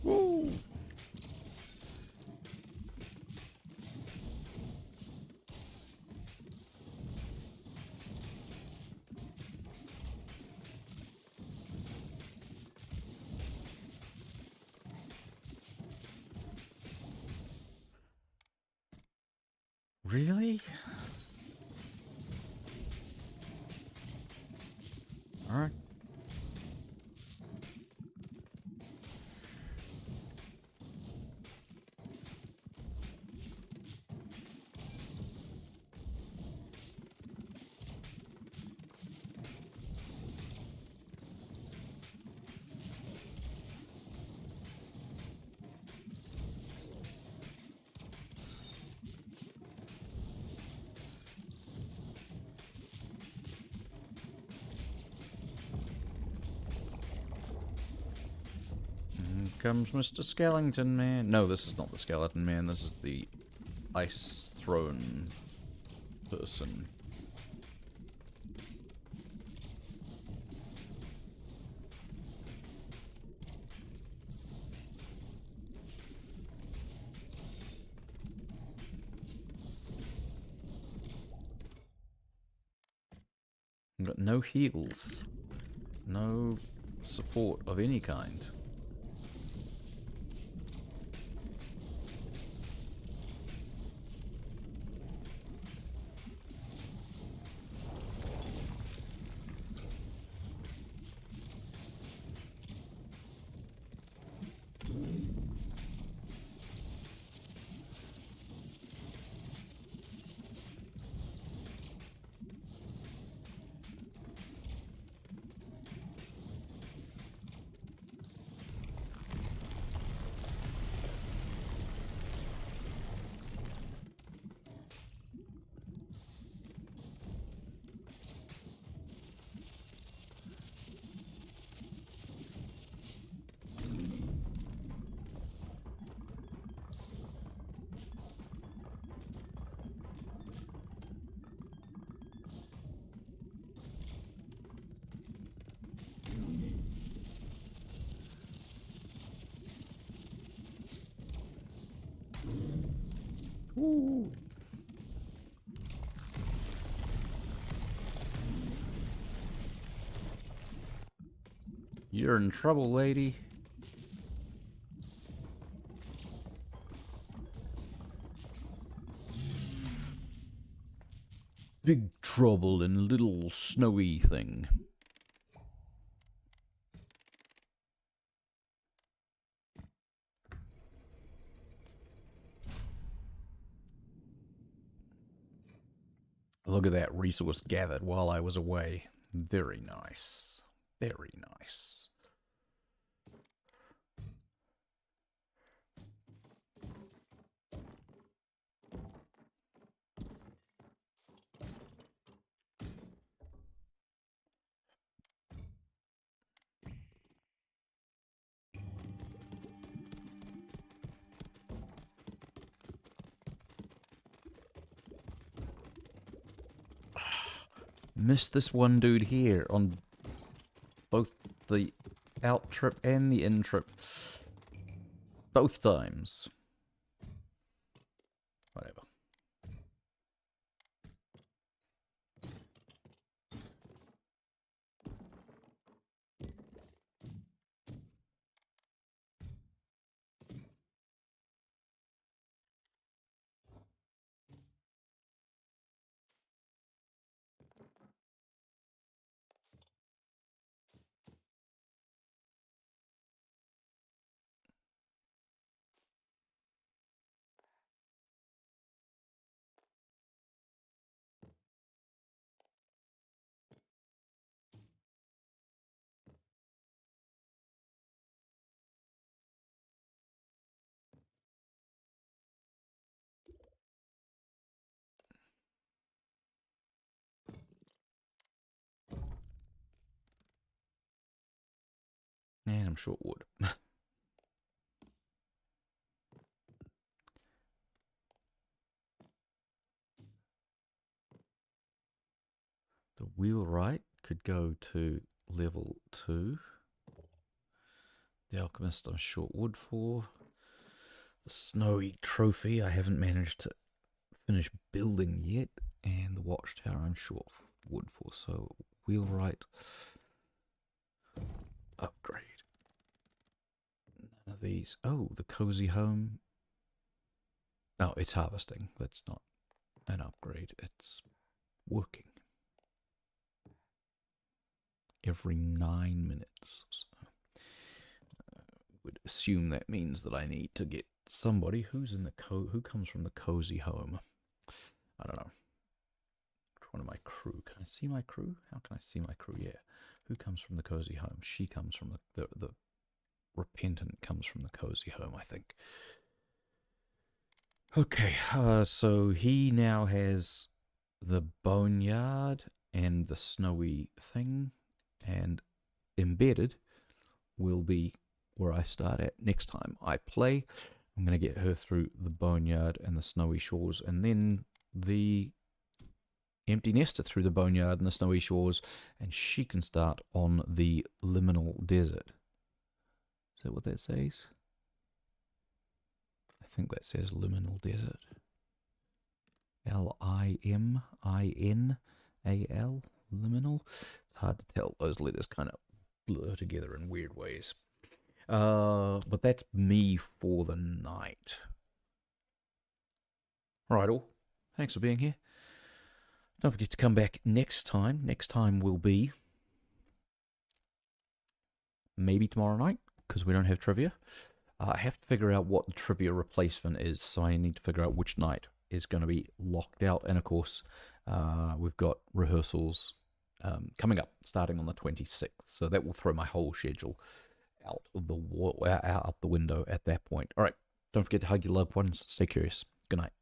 Woo! Really? Alright. Comes Mr. Skeleton Man. No, this is not the Skeleton Man. This is the Ice Throne person. I've got no heals. No support of any kind. Ooh. You're in trouble, lady. Big trouble in little snowy thing. Look at that resource gathered while I was away. Very nice. Very nice. Missed this one dude here on both the out trip and the in trip. Both times. Whatever. And I'm short wood. The wheelwright could go to level 2. The alchemist I'm short wood for. The snowy trophy I haven't managed to finish building yet. And the watchtower I'm short wood for. So wheelwright upgrade. None of these. Oh, the cozy home. Oh, it's harvesting. That's not an upgrade. It's working. Every 9 minutes. So, would assume that means that I need to get somebody who's in the who comes from the cozy home. I don't know. One of my crew. Can I see my crew? How can I see my crew? Yeah. Who comes from the cozy home? She comes from the repentant comes from the cozy home, I think. Okay, so he now has the boneyard and the snowy thing, and embedded will be where I start at next time I play. I'm going to get her through the boneyard and the snowy shores, and then the empty nester through the boneyard and the snowy shores, and she can start on the liminal desert. Is that what that says? I think that says liminal desert. Liminal, liminal. It's hard to tell. Those letters kind of blur together in weird ways. But that's me for the night. Right, all. Thanks for being here. Don't forget to come back next time. Next time will be maybe tomorrow night, because we don't have trivia. I have to figure out what the trivia replacement is, so I need to figure out which night is going to be locked out. And of course, we've got rehearsals coming up, starting on the 26th, so that will throw my whole schedule out the window at that point. All right, don't forget to hug your loved ones. Stay curious. Good night.